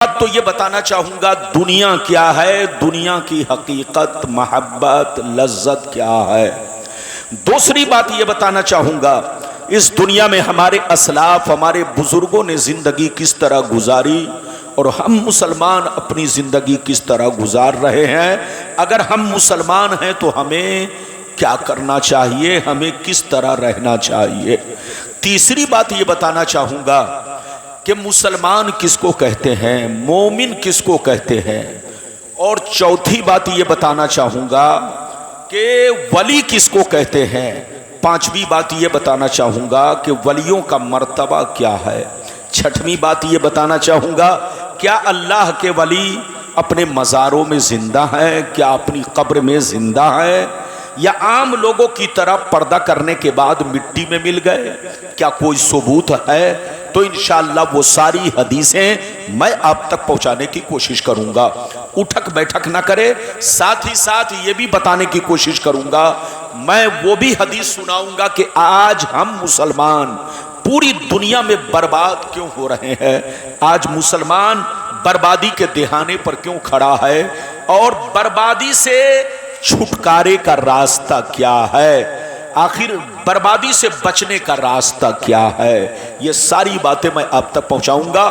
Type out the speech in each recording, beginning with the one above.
तो ये बताना चाहूँगा दुनिया क्या है, दुनिया की हकीकत, मोहब्बत, लज्जत क्या है। दूसरी बात ये बताना चाहूँगा इस दुनिया में हमारे असलाफ, हमारे बुजुर्गों ने ज़िंदगी किस तरह गुजारी और हम मुसलमान अपनी ज़िंदगी किस तरह गुजार रहे हैं। अगर हम मुसलमान हैं तो हमें क्या करना चाहिए, हमें किस तरह रहना चाहिए। तीसरी बात ये बताना चाहूँगा कि मुसलमान किसको कहते हैं, मोमिन किसको कहते हैं। और चौथी बात ये बताना चाहूँगा कि वली किसको कहते हैं। पांचवी बात ये बताना चाहूँगा कि वलियों का मर्तबा क्या है। छठवीं बात ये बताना चाहूँगा क्या अल्लाह के वली अपने मज़ारों में ज़िंदा हैं, क्या अपनी कब्र में ज़िंदा है, या आम लोगों की तरह पर्दा करने के बाद मिट्टी में मिल गए, क्या कोई सबूत है। तो इंशाअल्लाह वो सारी हदीसें मैं आप तक पहुंचाने की कोशिश करूंगा। उठक बैठक ना करे, साथ ही साथ ये भी बताने की कोशिश करूंगा, मैं वो भी हदीस सुनाऊंगा कि आज हम मुसलमान पूरी दुनिया में बर्बाद क्यों हो रहे हैं, आज मुसलमान बर्बादी के दहाने पर क्यों खड़ा है और बर्बादी से छुटकारे का रास्ता क्या है, आखिर बर्बादी से बचने का रास्ता क्या है। ये सारी बातें मैं आप तक पहुंचाऊंगा।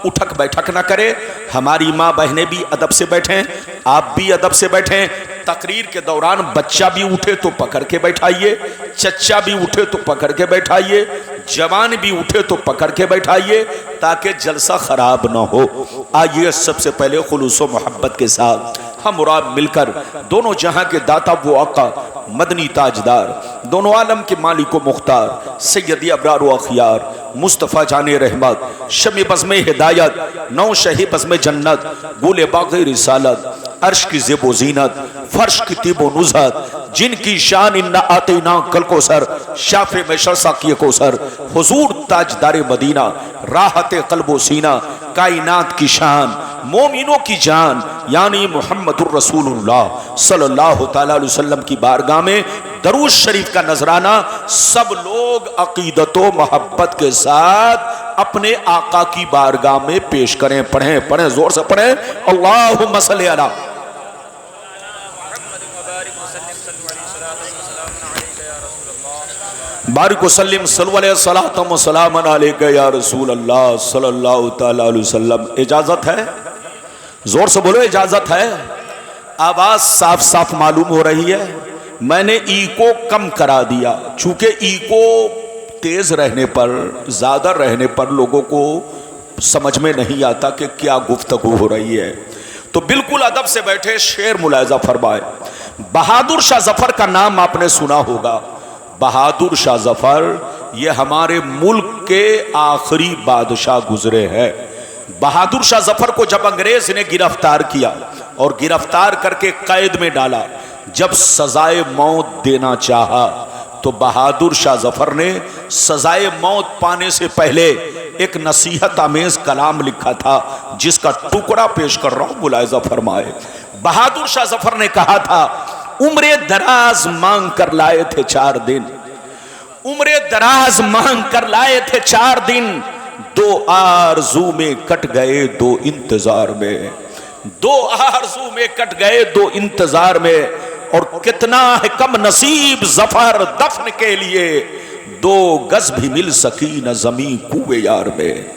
उठक बैठक ना करें, हमारी माँ बहनें भी अदब से बैठें, आप भी अदब से बैठें। तकरीर के दौरान बच्चा भी उठे तो पकड़ के बैठाइए, चच्चा भी उठे तो पकड़ के बैठाइए, जवान भी उठे तो पकड़ के बैठाइए ताकि जलसा खराब ना हो। आइए सबसे पहले खुलूस व मोहब्बत के साथ हम और आप मिलकर दोनों जहां के दाता वो आका मदनी ताजदार, दोनों आलम के मालिक व मुख्तार सैयदी अबरार व अखियार मुस्तफ़ा जाने रहमत शमी बज़्म हिदायत नौ शही बज़्म जन्नत गुले बाग़ रिसालत अर्श की ज़ेबो ज़ीनत फर्श की तीबो नुज़हत जिनकी शान इन्ना आतीना कल को सर शाफ़े में शरसा किए को सर हुजूर ताजदार मदीना राहत क़ल्बो सीना कायनात की शान मोमिनों की जान यानी मुहम्मदुर रसूलुल्लाह सल्लल्लाहु तआला अलैहि वसल्लम की बारगाह में दरूद शरीफ का नजराना सब लोग अकीदतो मोहब्बत के साथ अपने आका की बारगाह में पेश करें। पढ़ें पढ़ें, जोर से पढ़ें। अल्लाहुम्मा सल्ली अला बारिक वसल्लिम सल्लल्लाहु व सलाम अलैका या रसूल अल्लाह सल्लल्लाहु तआला अलैहि वसल्लम। इजाजत है, जोर से बोलो इजाजत है। आवाज साफ साफ मालूम हो रही है। मैंने इको कम करा दिया, चूंकि इको तेज रहने पर, ज्यादा रहने पर लोगों को समझ में नहीं आता कि क्या गुफ्तगू हो रही है। तो बिल्कुल अदब से बैठे, शेर मुलायजा फरमाए। बहादुर शाह जफर का नाम आपने सुना होगा। बहादुर शाह जफर ये हमारे मुल्क के आखिरी बादशाह गुजरे हैं। बहादुर शाह जफर को जब अंग्रेज ने गिरफ्तार किया और गिरफ्तार करके कैद में डाला, जब सजाए मौत देना चाहा तो बहादुर शाह जफर ने सजाए मौत पाने से पहले एक नसीहत आमेज कलाम लिखा था जिसका टुकड़ा पेश कर रहा हूं, मुलायजा फरमाए। बहादुर शाह जफर ने कहा था, उम्रे दराज मांग कर लाए थे 4 दिन, उम्रे दराज मांग कर लाए थे 4 दिन, 2 आरज़ू में कट गए 2 इंतजार में, 2 आरज़ू में कट गए 2 इंतजार में। और कितना है कम नसीब जफर दफन के लिए, 2 गज भी मिल सकी न जमी कुए यार में,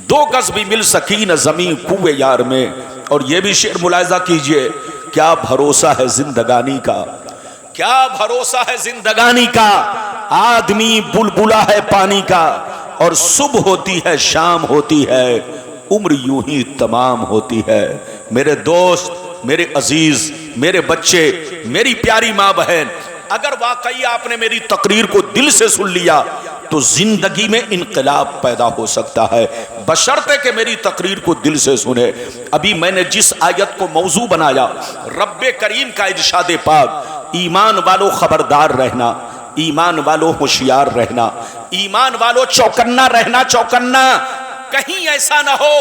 2 गज भी मिल सकी न जमी कुए यार में। और ये भी शेर मुलायजा कीजिए, क्या भरोसा है जिंदगानी का, क्या भरोसा है जिंदगानी का, आदमी बुलबुला है पानी का, और सुबह होती है शाम होती है, उम्र यूं ही तमाम होती है। मेरे दोस्त, मेरे अजीज, मेरे बच्चे, मेरी प्यारी माँ बहन, अगर वाकई आपने मेरी तकरीर को दिल से सुन लिया तो जिंदगी में इनकलाब पैदा हो सकता है, बशर्ते कि मेरी तकरीर को दिल से सुने। अभी मैंने जिस आयत को मौजू बनाया, रब्बे करीम का इरशाद पाक, ईमान वालों खबरदार रहना, ईमान वालों होशियार रहना, ईमान वालों चौकन्ना रहना, चौकन्ना। कहीं ऐसा ना हो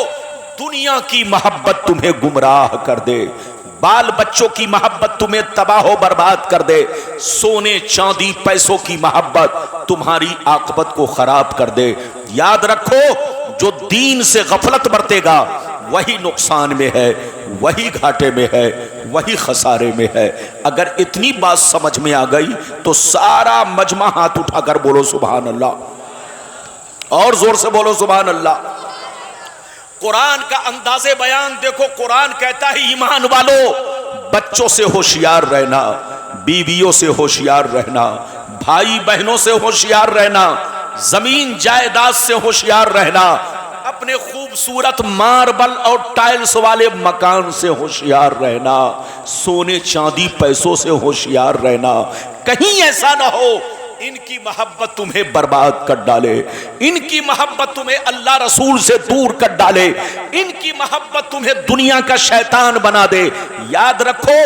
दुनिया की मोहब्बत तुम्हें गुमराह कर दे, बाल बच्चों की मोहब्बत तुम्हें तबाह बर्बाद कर दे, सोने चांदी पैसों की मोहब्बत तुम्हारी आकबत को खराब कर दे। याद रखो, जो दीन से गफलत बरतेगा, वही नुकसान में है, वही घाटे में है, वही खसारे में है। अगर इतनी बात समझ में आ गई तो सारा मजमा हाथ उठाकर बोलो सुभान अल्लाह, और जोर से बोलो सुभान अल्लाह। कुरान का अंदाज़े बयान देखो। कुरान कहता है ईमान वालों, बच्चों से होशियार रहना, बीवियों से होशियार रहना, भाई बहनों से होशियार रहना, जमीन जायदाद से होशियार रहना, अपने खूबसूरत मार्बल और टाइल्स वाले मकान से होशियार रहना, सोने चांदी पैसों से होशियार रहना। कहीं ऐसा ना हो इनकी मोहब्बत तुम्हें बर्बाद कर डाले, इनकी मोहब्बत तुम्हें अल्लाह रसूल से दूर कर डाले, इनकी मोहब्बत तुम्हें दुनिया का शैतान बना दे। याद रखो,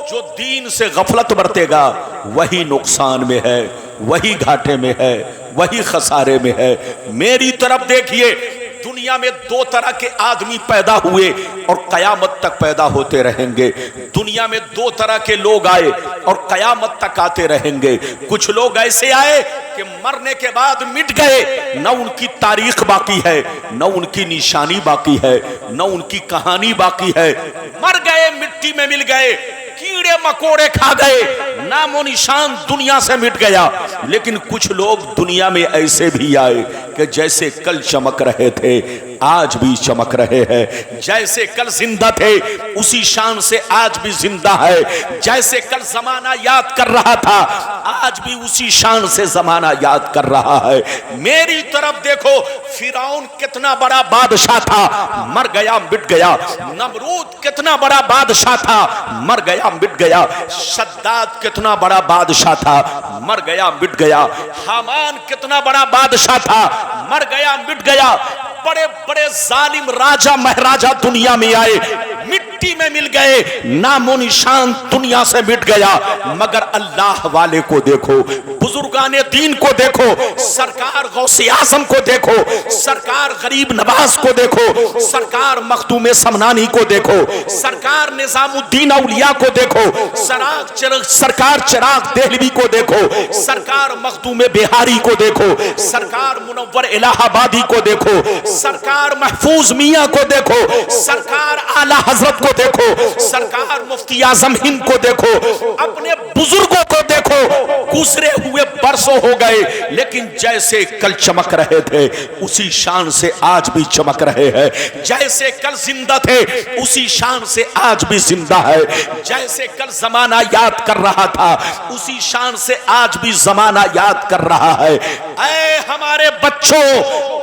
जो दीन से गफलत बरतेगा वही नुकसान में है, वही घाटे में है, वही खसारे में है। मेरी तरफ देखिए, दुनिया में दो तरह के आदमी पैदा हुए और कयामत तक पैदा होते रहेंगे। दुनिया में दो तरह के लोग आए और कयामत तक आते रहेंगे। कुछ लोग ऐसे आए कि मरने के बाद मिट गए, न उनकी तारीख बाकी है, न उनकी निशानी बाकी है, न उनकी कहानी बाकी है। मर गए, मिट्टी में मिल गए, कीड़े मकोड़े खा गए, नामो निशान दुनिया से मिट गया। लेकिन कुछ लोग दुनिया में ऐसे भी आए कि जैसे कल चमक रहे थे आज भी चमक रहे हैं, जैसे कल जिंदा थे उसी शान से आज भी जिंदा है, जैसे कल जमाना याद कर रहा था आज भी उसी शान से जमाना याद कर रहा है। मेरी तरफ देखो, फिरौन कितना बड़ा बादशाह था, मर गया मिट गया। नमरूद कितना बड़ा बादशाह था, मर गया मिट गया। शद्दाद कितना बड़ा बादशाह था, मर गया मिट गया। हामान कितना बड़ा बादशाह था, मर गया मिट गया। बड़े बड़े जालिम राजा महाराजा दुनिया में आए, मिट्टी में मिल गए, नामो निशान दुनिया से मिट गया। मगर अल्लाह वाले को देखो, बुजुर्गाने दीन को देखो, सरकार गौसे आजम को देखो, सरकार गरीब नवाज को देखो, सरकार मखदूम समनानी को देखो, सरकार निजामुद्दीन औलिया को देखो, सरकार चिराग देहलवी को देखो, सरकार मखदूम बिहारी को देखो, सरकार मुनव्वर इलाहाबादी को देखो, सरकार महफूज मियां को देखो, सरकार आला हजरत को देखो, सरकार मुफ्ती आजम हिंद को देखो, अपने बुजुर्गों को देखो। गुजरे हुए बरसों हो गए, लेकिन जैसे कल चमक रहे थे उसी शान से आज भी चमक रहे हैं। जैसे कल जिंदा थे उसी शान से आज भी जिंदा है। जैसे कल जमाना याद कर रहा था उसी शान से आज भी जमाना याद कर रहा है। ऐ हमारे बच्चों,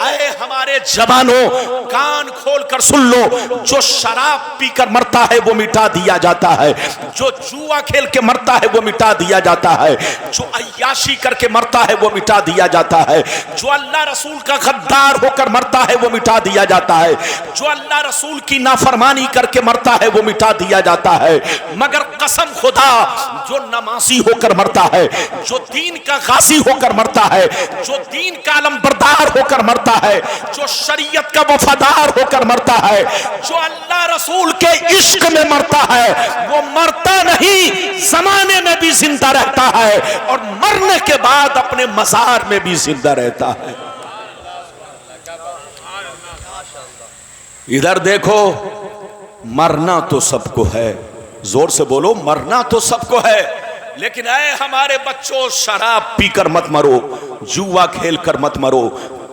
ऐ हमारे जवानों, कान खोलकर सुन लो, जो शराब पीकर मरता है वो मिटा दिया जाता है, जो जुआ खेल के मरता है वो मिटा दिया जाता है, जो अय्याशी करके मरता है वो मिटा दिया जाता है, जो अल्लाह रसूल का गद्दार होकर मरता है वो मिटा दिया जाता है, जो अल्लाह रसूल की नाफरमानी करके मरता है वो मिटा दिया जाता है। मगर कसम खुदा, जो नमाजी होकर मरता है, जो दीन का गाजी होकर मरता है, जो दीन का अलमबरदार होकर मरता है, जो शरीयत का वफादार होकर मरता है, जो अल्लाह रसूल के इश्क में मरता है, वो मरता नहीं, जमाने में भी जिंदा रहता है और मरने के बाद अपने मज़ार में भी जिंदा रहता है। इधर देखो, मरना तो सबको है, जोर से बोलो, मरना तो सबको है। लेकिन ऐ हमारे बच्चों, शराब पीकर मत मरो, जुआ खेल कर मत मरो,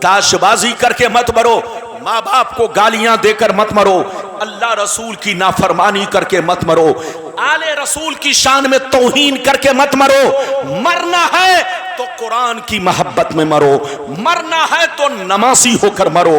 ताशबाजी करके मत मरो, माँ बाप को गालियां देकर मत मरो, अल्लाह रसूल की नाफरमानी करके मत मरो, आले रसूल की शान में तौहीन करके मत मरो। मरना है तो कुरान की मोहब्बत में मरो, मरना है तो नमाजी होकर मरो,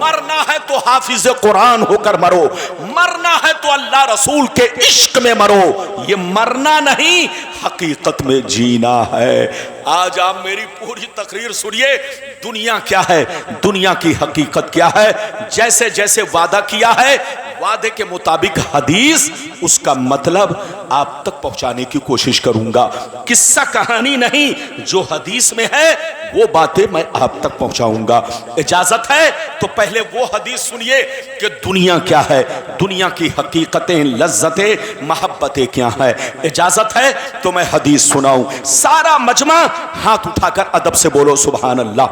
मरना है तो हाफिज कुरान होकर मरो, मरना है तो अल्लाह रसूल के इश्क में मरो। ये मरना नहीं, हकीकत में जीना है। आज आप मेरी पूरी तकरीर सुनिए, दुनिया क्या है, दुनिया की हकीकत क्या है। जैसे जैसे वादा किया है, वादे के मुताबिक हदीस, उसका मतलब आप तक पहुंचाने की कोशिश करूंगा। किस्सा कहानी नहीं, जो हदीस में है वो बातें मैं आप तक पहुंचाऊंगा। इजाजत है तो पहले वो हदीस सुनिए कि दुनिया क्या है, दुनिया की हकीकतें, लज्जतें, मोहब्बतें क्या है। इजाजत है तो मैं हदीस सुनाऊं। सारा मजमा हाथ उठाकर अदब से बोलो सुभान अल्लाह,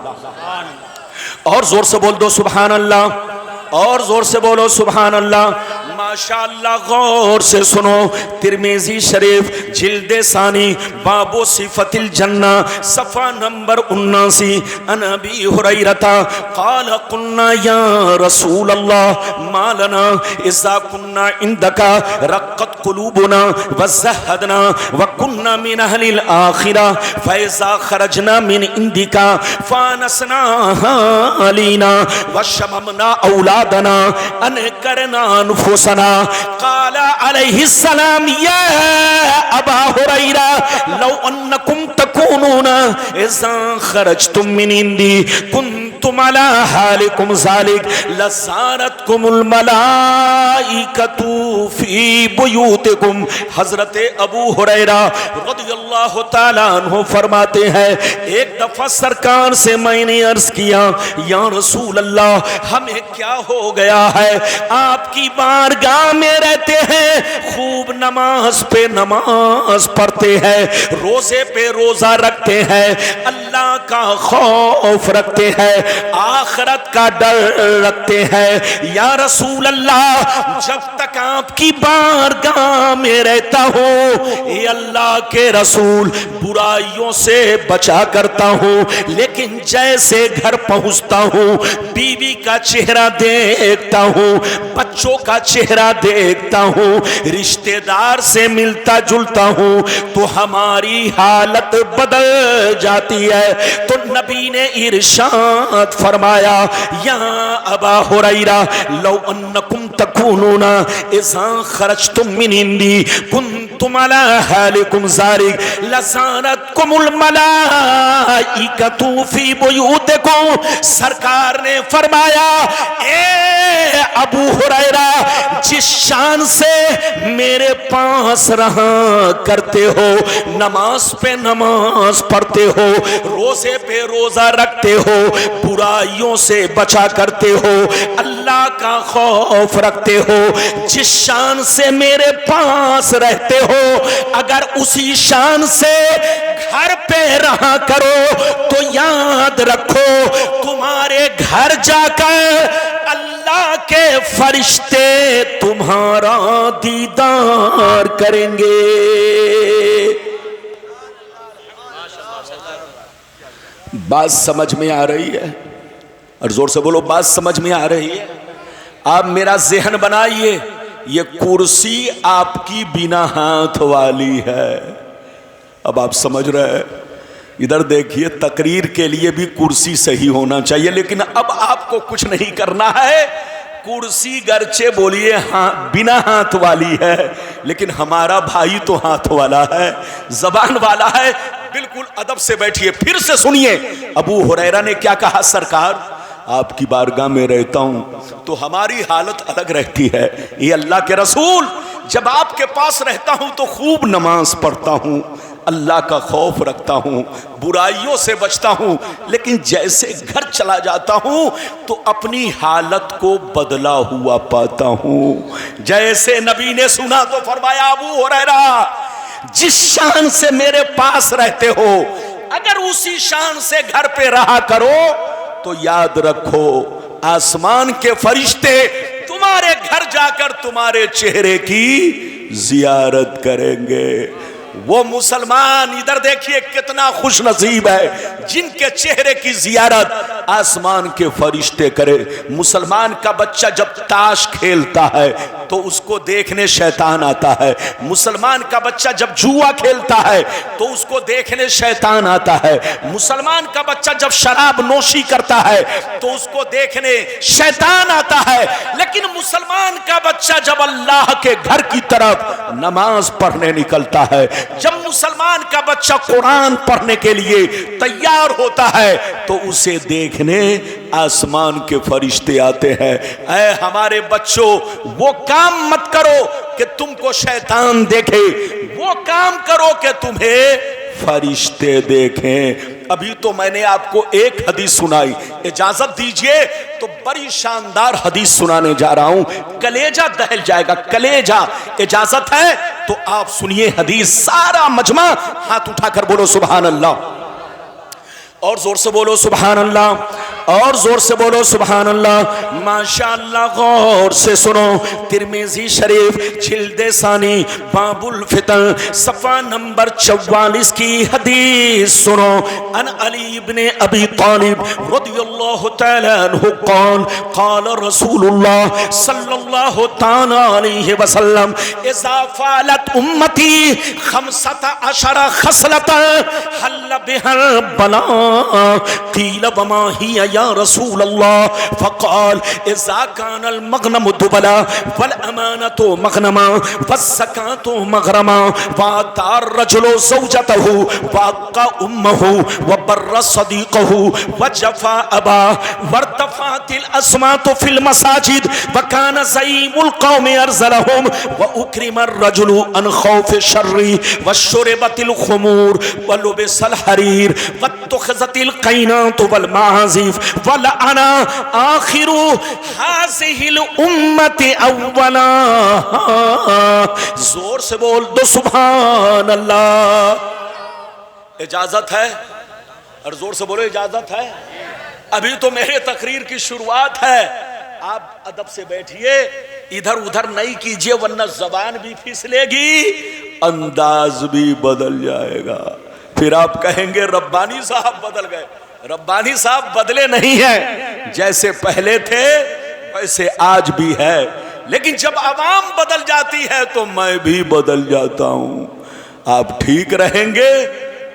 और जोर से बोल दो सुभान अल्लाह। और जोर से बोलो सुभान अल्लाह। माशाअल्लाह, गौर से सुनो। तिरमिजी शरीफ जिल्दे सानी बाबो सिफतिल जन्ना सफ़ा नंबर 79। अन अबी हुरैरता क़ाल कुन्ना या रसूल अल्लाह मा लना इज़ा कुन्ना इंदका रक़्क़त क़ुलूबुना व ज़हदना व कुन्ना मिन अहलिल आखिरा फ़इज़ा ख़रजना मिन इंदिका फ़ानसना अलीना व शममना औलादना अन करना अनफुसना। क़ाला अलैहिस्सलाम या अबा हुरैरा लौ अन्नकुम तकूनूना इज़ा ख़रजतुम मिन इंदी कुन्तुम अला हालिकुम ज़ालिक लज़ारतकुमुल मलाइकतु फ़ी बुयूतिकुम। हज़रत अबू हुरैरा रज़ियल्लाहु ताला अन्हु फरमाते हैं, एक दफ़ा सरकार से मैंने अर्ज़ किया, या रसूल अल्लाह, हमें क्या हो गया है, आपकी बारगाह में रहते हैं, खूब नमाज पे नमाज पढ़ते हैं, रोजे पे रोजा रखते हैं, अल्लाह का खौफ रखते हैं, आखिरत का डर रखते हैं। या रसूल अल्लाह, जब तक आपकी बारगाह में रहता हूँ, ये अल्लाह के रसूल, बुराइयों से बचा करता हूँ, लेकिन जैसे घर पहुँचता हूँ, बीवी का चेहरा देखता हूँ, बच्चों का चेहरा देखता हूँ, रिश्तेदार से मिलता जुलता हूँ, तो हमारी हालत बदल जाती है। तो नबी ने इरशाद फरमाया, या अबा हुरैरा लौ अन्नकुम तकूनूना इज़ा खरजतुम मिन इंदी कुन्तुम अला हालिकुम ज़ालिक लज़ारतकुमुल मलाइकतु फ़ी बुयूतिकुम। सरकार ने फरमाया, ए अबू हुरैरा, जिस शान से मेरे पास रहा करते हो, नमाज पे नमाज पढ़ते हो, रोजे पे रोजा रखते हो, बुराइयों से बचा करते हो, अल्लाह का खौफ रखते हो, जिस शान से मेरे पास रहते हो, अगर उसी शान से घर पे रहा करो तो याद रखो, तुम्हारे घर जाकर अल्लाह के फरिश्ते तुम्हारा दीदार करेंगे। बात समझ में आ रही है? और जोर से बोलो, बात समझ में आ रही है? आप मेरा ज़हन बनाइए, ये कुर्सी आपकी बिना हाथ वाली है। अब आप समझ रहे हैं? इधर देखिए, तकरीर के लिए भी कुर्सी सही होना चाहिए, लेकिन अब आपको कुछ नहीं करना है। कुर्सी गर्चे बोलिए हाँ बिना हाथ वाली है, लेकिन हमारा भाई तो हाथ वाला है, जबान वाला है। बिल्कुल अदब से बैठिए, फिर से सुनिए। अबू हुरैरा ने क्या कहा, सरकार आपकी बारगाह में रहता हूं तो हमारी हालत अलग रहती है। ये अल्लाह के रसूल, जब आपके पास रहता हूं तो खूब नमाज पढ़ता हूं, अल्लाह का खौफ रखता हूं, बुराइयों से बचता हूं, लेकिन जैसे घर चला जाता हूं तो अपनी हालत को बदला हुआ पाता हूं। जैसे नबी ने सुना तो फरमाया, अबू हुरैरा, जिस शान से मेरे पास रहते हो, अगर उसी शान से घर पे रहा करो तो याद रखो, आसमान के फरिश्ते तुम्हारे घर जाकर तुम्हारे चेहरे की जियारत करेंगे। वो मुसलमान, इधर देखिए कितना खुश नसीब है जिनके चेहरे की जियारत आसमान के फरिश्ते करे। मुसलमान का बच्चा जब ताश खेलता है तो उसको देखने शैतान आता है। मुसलमान का बच्चा जब जुआ खेलता है तो उसको देखने शैतान आता है। मुसलमान का बच्चा जब शराब नोशी करता है तो उसको देखने शैतान आता है। लेकिन मुसलमान का बच्चा जब अल्लाह के घर की तरफ नमाज पढ़ने निकलता है, जब मुसलमान का बच्चा कुरान पढ़ने के लिए तैयार होता है तो उसे देखने आसमान के फरिश्ते आते हैं। ऐ हमारे बच्चों, वो काम मत करो कि तुमको शैतान देखे, वो काम करो कि तुम्हें फरिश्ते देखें। अभी तो मैंने आपको एक हदीस सुनाई, इजाजत दीजिए तो बड़ी शानदार हदीस सुनाने जा रहा हूं, कलेजा दहल जाएगा, कलेजा। इजाजत है तो आप सुनिए हदीस, सारा मजमा हाथ उठाकर बोलो सुभान अल्लाह, और जोर से बोलो सुभान अल्लाह। और जोर से बोलो सुभान अल्लाह। माशाअल्लाह, गौर से सुनो, तिरमिजी शरीफ जिल्दे सानी बाबुल फितन सफ़ा नंबर 44 की हदीस सुनो। अन अली इब्ने अबी तालिब रदियल्लाहु तआला अन्हु क़ाल क़ाल रसूलुल्लाह सल्लल्लाहु तआला अलैहि वसल्लम इज़ा फ़अलत उम्मती खमसत अशरा खसलतन हल्ल बिहल बला क़ील वमा हिया या रसूल अल्लाह फ़क़ाल इज़ा कानल मग़नम दुबला वल अमानतु मग़नमा वस्सकातु मग़रमा वअतार रजुलु ज़ौजतहु वअक़ा उम्महु वबर्र सदीक़हु वजफ़ा अबा वर्तफ़ातिल अस्मातु फ़िल मसाजिद वकान ज़ईमुल क़ौमि अरज़लहुम वउक्रिमर रजुलु अन ख़ौफ़ि शर्रि वशुरिबतिल ख़ुमूर वलुबिसल हरीर वत्तुख़िज़तिल क़ैनातु वल महाज़िफ़ वल अना आखिरु हाज़िहिल उम्मति अव्वला। जोर से बोल दो सुभान अल्लाह। इजाजत है, और जोर से बोलो इजाजत है। अभी तो मेरे तकरीर की शुरुआत है, आप अदब से बैठिए, इधर उधर नहीं कीजिए वरना जबान भी फिसलेगी, अंदाज भी बदल जाएगा। फिर आप कहेंगे रब्बानी साहब बदल गए। रब्बानी साहब बदले नहीं है, जैसे पहले थे वैसे आज भी है, लेकिन जब आवाम बदल जाती है तो मैं भी बदल जाता हूं। आप ठीक रहेंगे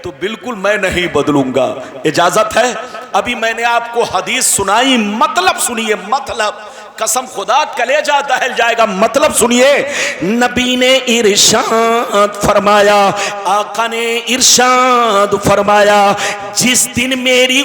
तो बिल्कुल मैं नहीं बदलूंगा। इजाजत है। अभी मैंने आपको हदीस सुनाई, मतलब सुनिए, मतलब कसम खुदा कलेजा दहल जाएगा। मतलब सुनिए, नबी ने इरशाद फरमाया, आका ने इरशाद फरमाया, जिस दिन मेरी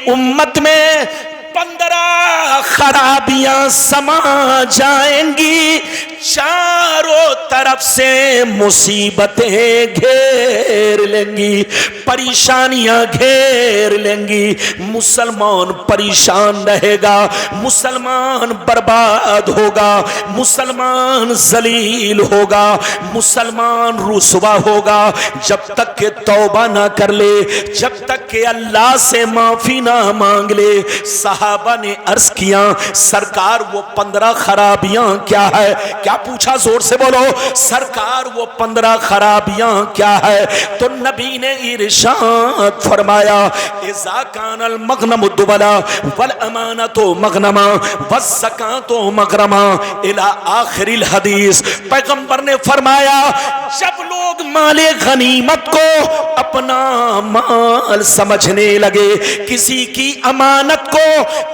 उम्मत में 15 खराबियां समा जाएंगी, चारों तरफ से मुसीबतें घेर लेंगी, परेशानियां घेर लेंगी, मुसलमान परेशान रहेगा, मुसलमान बर्बाद होगा, मुसलमान जलील होगा, मुसलमान रुसवा होगा, जब तक के तौबा ना कर ले, जब तक के अल्लाह से माफी ना मांग ले। सहाबा ने अर्ज किया, सरकार वो 15 खराबियां क्या है? क्या पूछा? जोर से बोलो, सरकार वो 15 खराबियां क्या है? तो नबी ने इरशाद फरमाया, इज़ा कानल मग़नम दुबला वल अमानतु मग़नमा वज़्ज़कातु मग़रमा इला आखिरिल हदीस। पैगंबर ने फरमाया, जब लोग माले गनीमत को अपना माल समझने लगे, किसी की अमानत को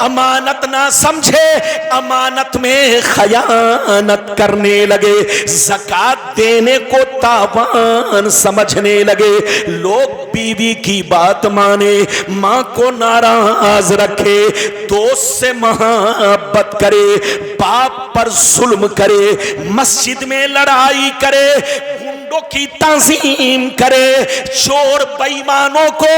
अमानत ना समझे, अमानत में खयानत करने लगे, ज़कात देने को तावान समझने लगे, लोग बीवी की बात माने, माँ को नाराज रखे, दोस्त से मोहब्बत करे, बाप पर जुल्म करे, मस्जिद में लड़ाई करे, गुंडों की ताज़ीम करे, चोर बेईमानों को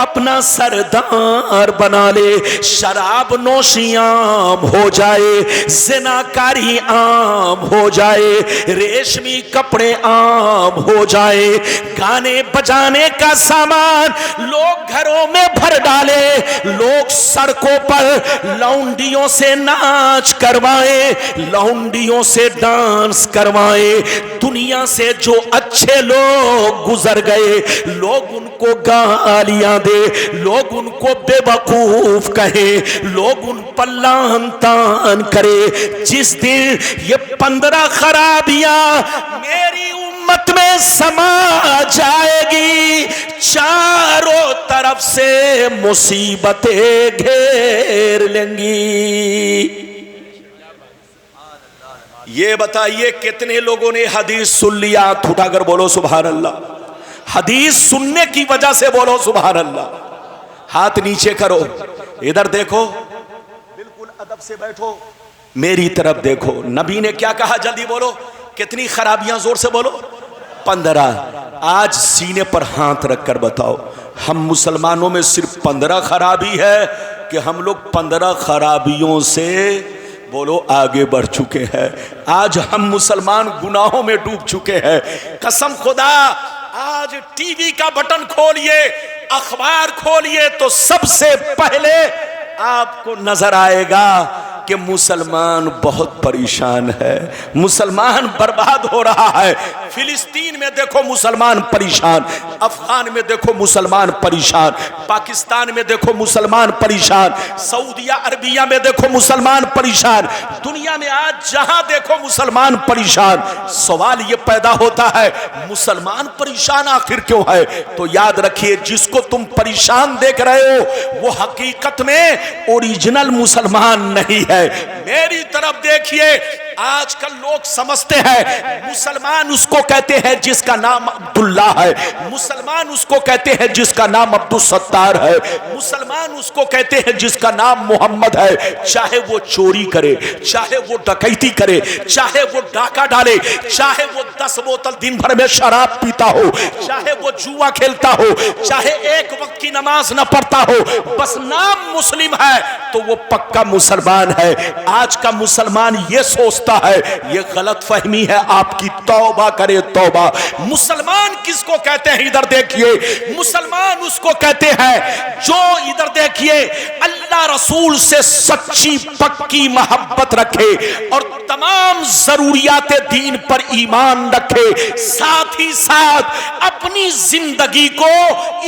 अपना सरदार बना ले, शराब नोशी आम हो जाए, ज़िनाकारी आम हो जाए, रेशमी कपड़े आम हो जाए, गाने बजाने का सामान लोग घरों में भर डाले, लोग सड़कों पर लौंडियों से नाच करवाए, लौंडियों से डांस करवाए, दुनिया से जो अच्छे लोग गुजर गए, लोग उनको गालियां दे, लोग उनको बेवकूफ कहे, लोग उन पर लान तान करे। जिस दिन ये 15 खराबियां मेरी उम्मत में समा जाएगी, चारों तरफ से मुसीबतें घेर लेंगी। ये बताइए कितने लोगों ने हदीस सुन लिया? हाथ उठाकर बोलो सुभान अल्लाह। हदीस सुनने की वजह से बोलो सुभान अल्लाह। हाथ नीचे करो, इधर देखो, बिल्कुल अदब से बैठो, मेरी तरफ देखो। नबी ने क्या कहा? जल्दी बोलो, कितनी खराबियां? जोर से बोलो। 15। आज सीने पर हाथ रखकर बताओ, हम मुसलमानों में सिर्फ 15 खराबी है कि हम लोग 15 खराबियों से बोलो आगे बढ़ चुके हैं? आज हम मुसलमान गुनाहों में डूब चुके हैं। कसम खुदा, आज टीवी का बटन खोलिए, अखबार खोलिए तो सबसे पहले आपको नजर आएगा कि मुसलमान बहुत परेशान है, मुसलमान बर्बाद हो रहा है। फिलिस्तीन में देखो मुसलमान परेशान, अफगान में देखो मुसलमान परेशान, पाकिस्तान में देखो मुसलमान परेशान, सऊदिया अरबिया में देखो मुसलमान परेशान, दुनिया में आज जहां देखो मुसलमान परेशान। सवाल ये पैदा होता है मुसलमान परेशान आखिर क्यों है? तो याद रखिए जिसको तुम परेशान देख रहे हो वो हकीकत में ओरिजिनल मुसलमान नहीं है। मेरी तरफ देखिए, आजकल लोग समझते हैं मुसलमान उसको कहते हैं जिसका नाम अब्दुल्ला है, मुसलमान उसको कहते हैं जिसका नाम अब्दुल सत्तार है, मुसलमान उसको कहते हैं जिसका नाम मोहम्मद है। चाहे वो चोरी करे, चाहे वो डकैती करे, चाहे वो डाका डाले, चाहे वो 10 बोतल दिन भर में शराब पीता हो, चाहे वो जुआ खेलता हो, चाहे एक वक्त की नमाज न पढ़ता हो, बस नाम मुस्लिम है तो वो पक्का मुसलमान है। आज का मुसलमान ये सोचता है, ये गलत फहमी है आपकी, तौबा करे तौबा। मुसलमान किसको कहते हैं? इधर देखिए, मुसलमान उसको कहते हैं जो, इधर देखिए, अल्लाह रसूल से सच्ची पक्की मोहब्बत रखे और तमाम जरूरियात दीन पर ईमान रखे, साथ ही साथ अपनी जिंदगी को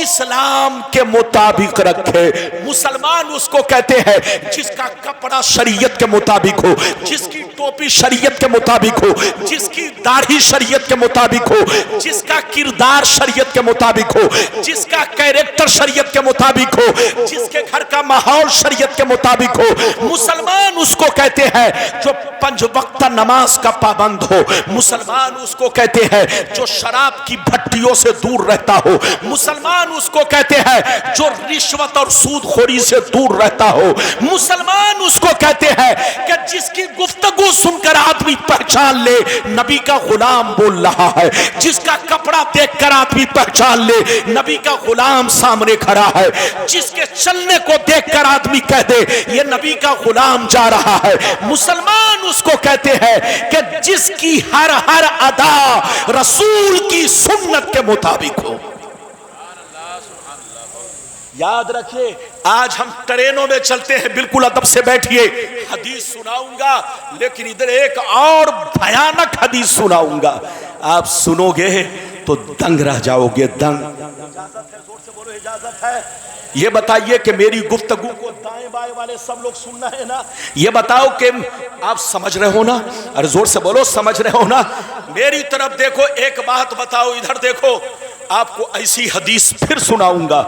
इस्लाम के मुताबिक रखे। मुसलमान उसको कहते हैं जिसका कपड़ा शरीयत के मुताबिक हो, जिसकी टोपी शरीयत के मुताबिक हो, जिसकी दाढ़ी शरीयत के मुताबिक हो, जिसका किरदार शरीयत के मुताबिक हो, जिसका कैरेक्टर शरीयत के मुताबिक हो, जिसके घर का माहौल शरीयत के मुताबिक हो। मुसलमान उसको कहते हैं जो 5 वक्त नमाज का पाबंद हो। मुसलमान उसको कहते हैं जो शराब की भट्टियों से दूर रहता हो। मुसलमान उसको कहते हैं जो रिश्वत और सूदखोरी से दूर रहता हो। मुसलमान उसको कहते हैं कि जिसकी गुफ्तगू सुनकर आदमी पहचान ले नबी का गुलाम बोल रहा है, जिसका कपड़ा देखकर आदमी पहचान ले नबी का गुलाम सामने खड़ा है, जिसके चलने को देखकर आदमी कह दे ये नबी का गुलाम जा रहा है। मुसलमान उसको कहते हैं कि जिसकी हर हर अदा रसूल की सुन्नत के मुताबिक हो। याद रखिए, आज हम ट्रेनों में चलते हैं, बिल्कुल अदब से बैठिए, हदीस सुनाऊंगा, लेकिन इधर एक और भयानक हदीस सुनाऊंगा, आप सुनोगे तो दंग रह जाओगे, दंग। इजाजत है? जोर से बोलो, इजाजत है? ये बताइए कि मेरी गुफ्तगू को दाएं बाएं वाले सब लोग सुन रहे हैं ना? ये बताओ कि आप समझ रहे हो ना? अरे जोर से बोलो, समझ रहे हो ना? मेरी तरफ देखो, एक बात बताओ, इधर देखो, आपको ऐसी हदीस फिर सुनाऊंगा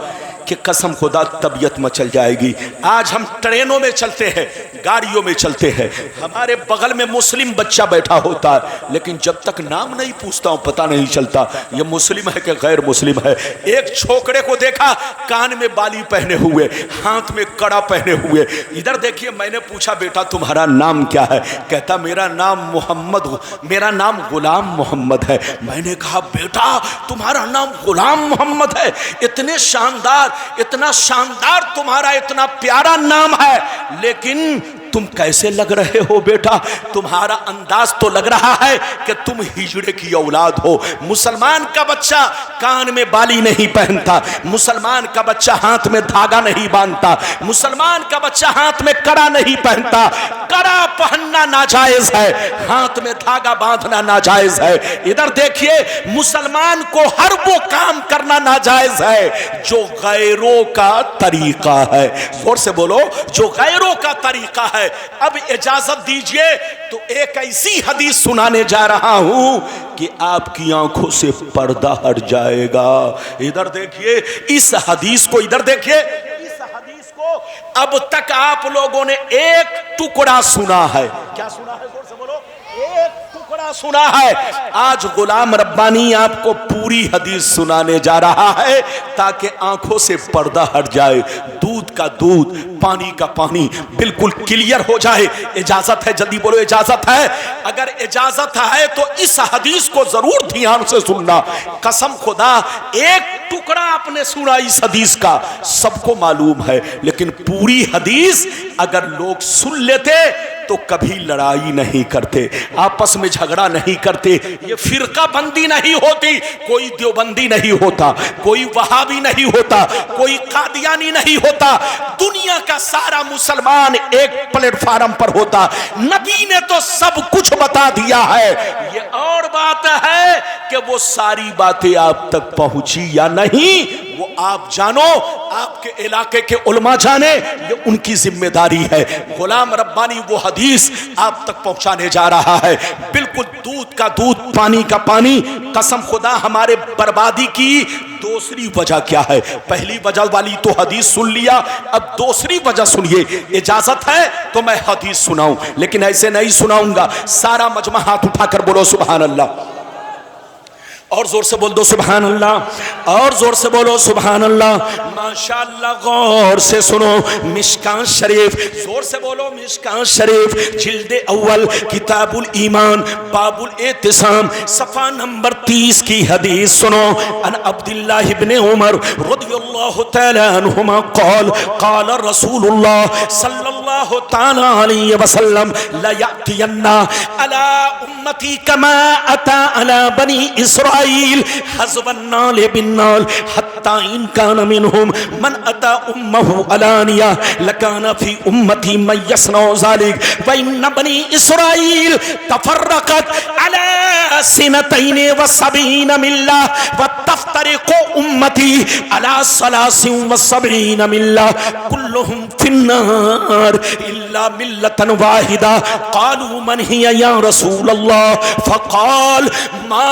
कि कसम खुदा तबीयत मचल जाएगी। आज हम ट्रेनों में चलते हैं, गाड़ियों में चलते हैं, हमारे बगल में मुस्लिम बच्चा बैठा होता है, लेकिन जब तक नाम नहीं पूछता हूं पता नहीं चलता ये मुस्लिम है कि गैर मुस्लिम है। एक छोकरे को देखा, कान में बाली पहने हुए, हाथ में कड़ा पहने हुए। इधर देखिए, मैंने पूछा बेटा तुम्हारा नाम क्या है? कहता मेरा नाम मोहम्मद, मेरा नाम गुलाम मोहम्मद है। मैंने कहा बेटा तुम्हारा नाम गुलाम मोहम्मद है, इतना शानदार तुम्हारा इतना प्यारा नाम है, लेकिन तुम कैसे लग रहे हो बेटा? तुम्हारा अंदाज तो लग रहा है कि तुम हिजड़े की औलाद हो। मुसलमान का बच्चा कान में बाली नहीं पहनता, मुसलमान का बच्चा हाथ में धागा नहीं बांधता, मुसलमान का बच्चा हाथ में कड़ा नहीं पहनता। कड़ा पहनना नाजायज है, हाथ में धागा बांधना नाजायज है। इधर देखिए, मुसलमान को हर वो काम करना नाजायज है जो गैरों का तरीका है। जोर से बोलो, जो गैरों का तरीका है। अब इजाजत दीजिए तो एक ऐसी हदीस सुनाने जा रहा हूं कि आपकी आंखों से पर्दा हट जाएगा। इधर देखिए इस हदीस को, इधर देखिए इस हदीस को अब तक आप लोगों ने एक टुकड़ा सुना है। क्या सुना है? जोर से बोलो, एक टुकड़ा सुना है। आज गुलाम रब्बानी आपको पूरी हदीस सुनाने जा रहा है ताकि आंखों से पर्दा हट जाए। दूध दूध का दूध, पानी का पानी बिल्कुल क्लियर हो जाए। इजाजत है? जल्दी बोलो, इजाजत है? अगर इजाजत है तो इस हदीस को जरूर ध्यान से सुनना। कसम खुदा, एक टुकड़ा आपने सुना इस हदीस का, सबको मालूम है, लेकिन पूरी हदीस अगर लोग सुन लेते तो कभी लड़ाई नहीं करते, आपस में झगड़ा नहीं करते, ये फिरका बंदी नहीं होती, कोई देवबंदी नहीं होता, कोई वहाबी नहीं होता, कोई कादियानी नहीं होता, दुनिया का सारा मुसलमान एक प्लेटफार्म पर होता। नबी ने तो सब कुछ बता दिया है। ये और बात है कि वो सारी बातें आप तक पहुंची या नहीं, वो आप जानो, आपके इलाके के उलमा जाने, ये उनकी जिम्मेदारी है। गुलाम रब्बानी वो हदीस आप तक पहुंचाने जा रहा है, बिल्कुल दूध का दूध, पानी का पानी। कसम खुदा, हमारे बर्बादी की दूसरी वजह क्या है? पहली वजह वाली तो हदीस सुन लिया, अब दूसरी वजह सुनिए। इजाजत है तो मैं हदीस सुनाऊं, लेकिन ऐसे नहीं सुनाऊंगा। सारा मजमा हाथ उठाकर बोलो सुभान अल्लाह, और जोर से बोल दो सुभान अल्लाह, और जोर से बोलो सुभान अल्लाह। माशाअल्लाह, गौर से सुनो। मिशकात शरीफ, जोर से बोलो मिशकात शरीफ, जिल्दे अव्वल, किताबुल ईमान, बाबुल एतिसाम, सफ़ा नंबर 30 की हदीस सुनो। अन अब्दुल्लाह इब्न उमर रज़ियल्लाहु तआला अन्हुमा क़ाल क़ाल रसूलुल्लाह सल्लल्लाहु तआला अलैहि वसल्लम ला यअतियन्ना अला उम्मती कमा अता अला बनी इस्राईल हज़बन्नाल बिन्नाल हत्ता इन कान मिनहुम मन अता उम्महु अलानिया लकाना फी उम्मती मन यसनौ ज़ालिक व इन बनी इस्राईल तफर्रक़त अला सिनतैन व सबईन मिल्ला व तफ्तरिक़ु उम्मती अला सलासिन व सबईन मिल्ला कुल्लुहुम फिन्नार इल्ला मिल्लतन वाहिदा क़ालू मन हिया या रसूलल्लाह फ़क़ाल मा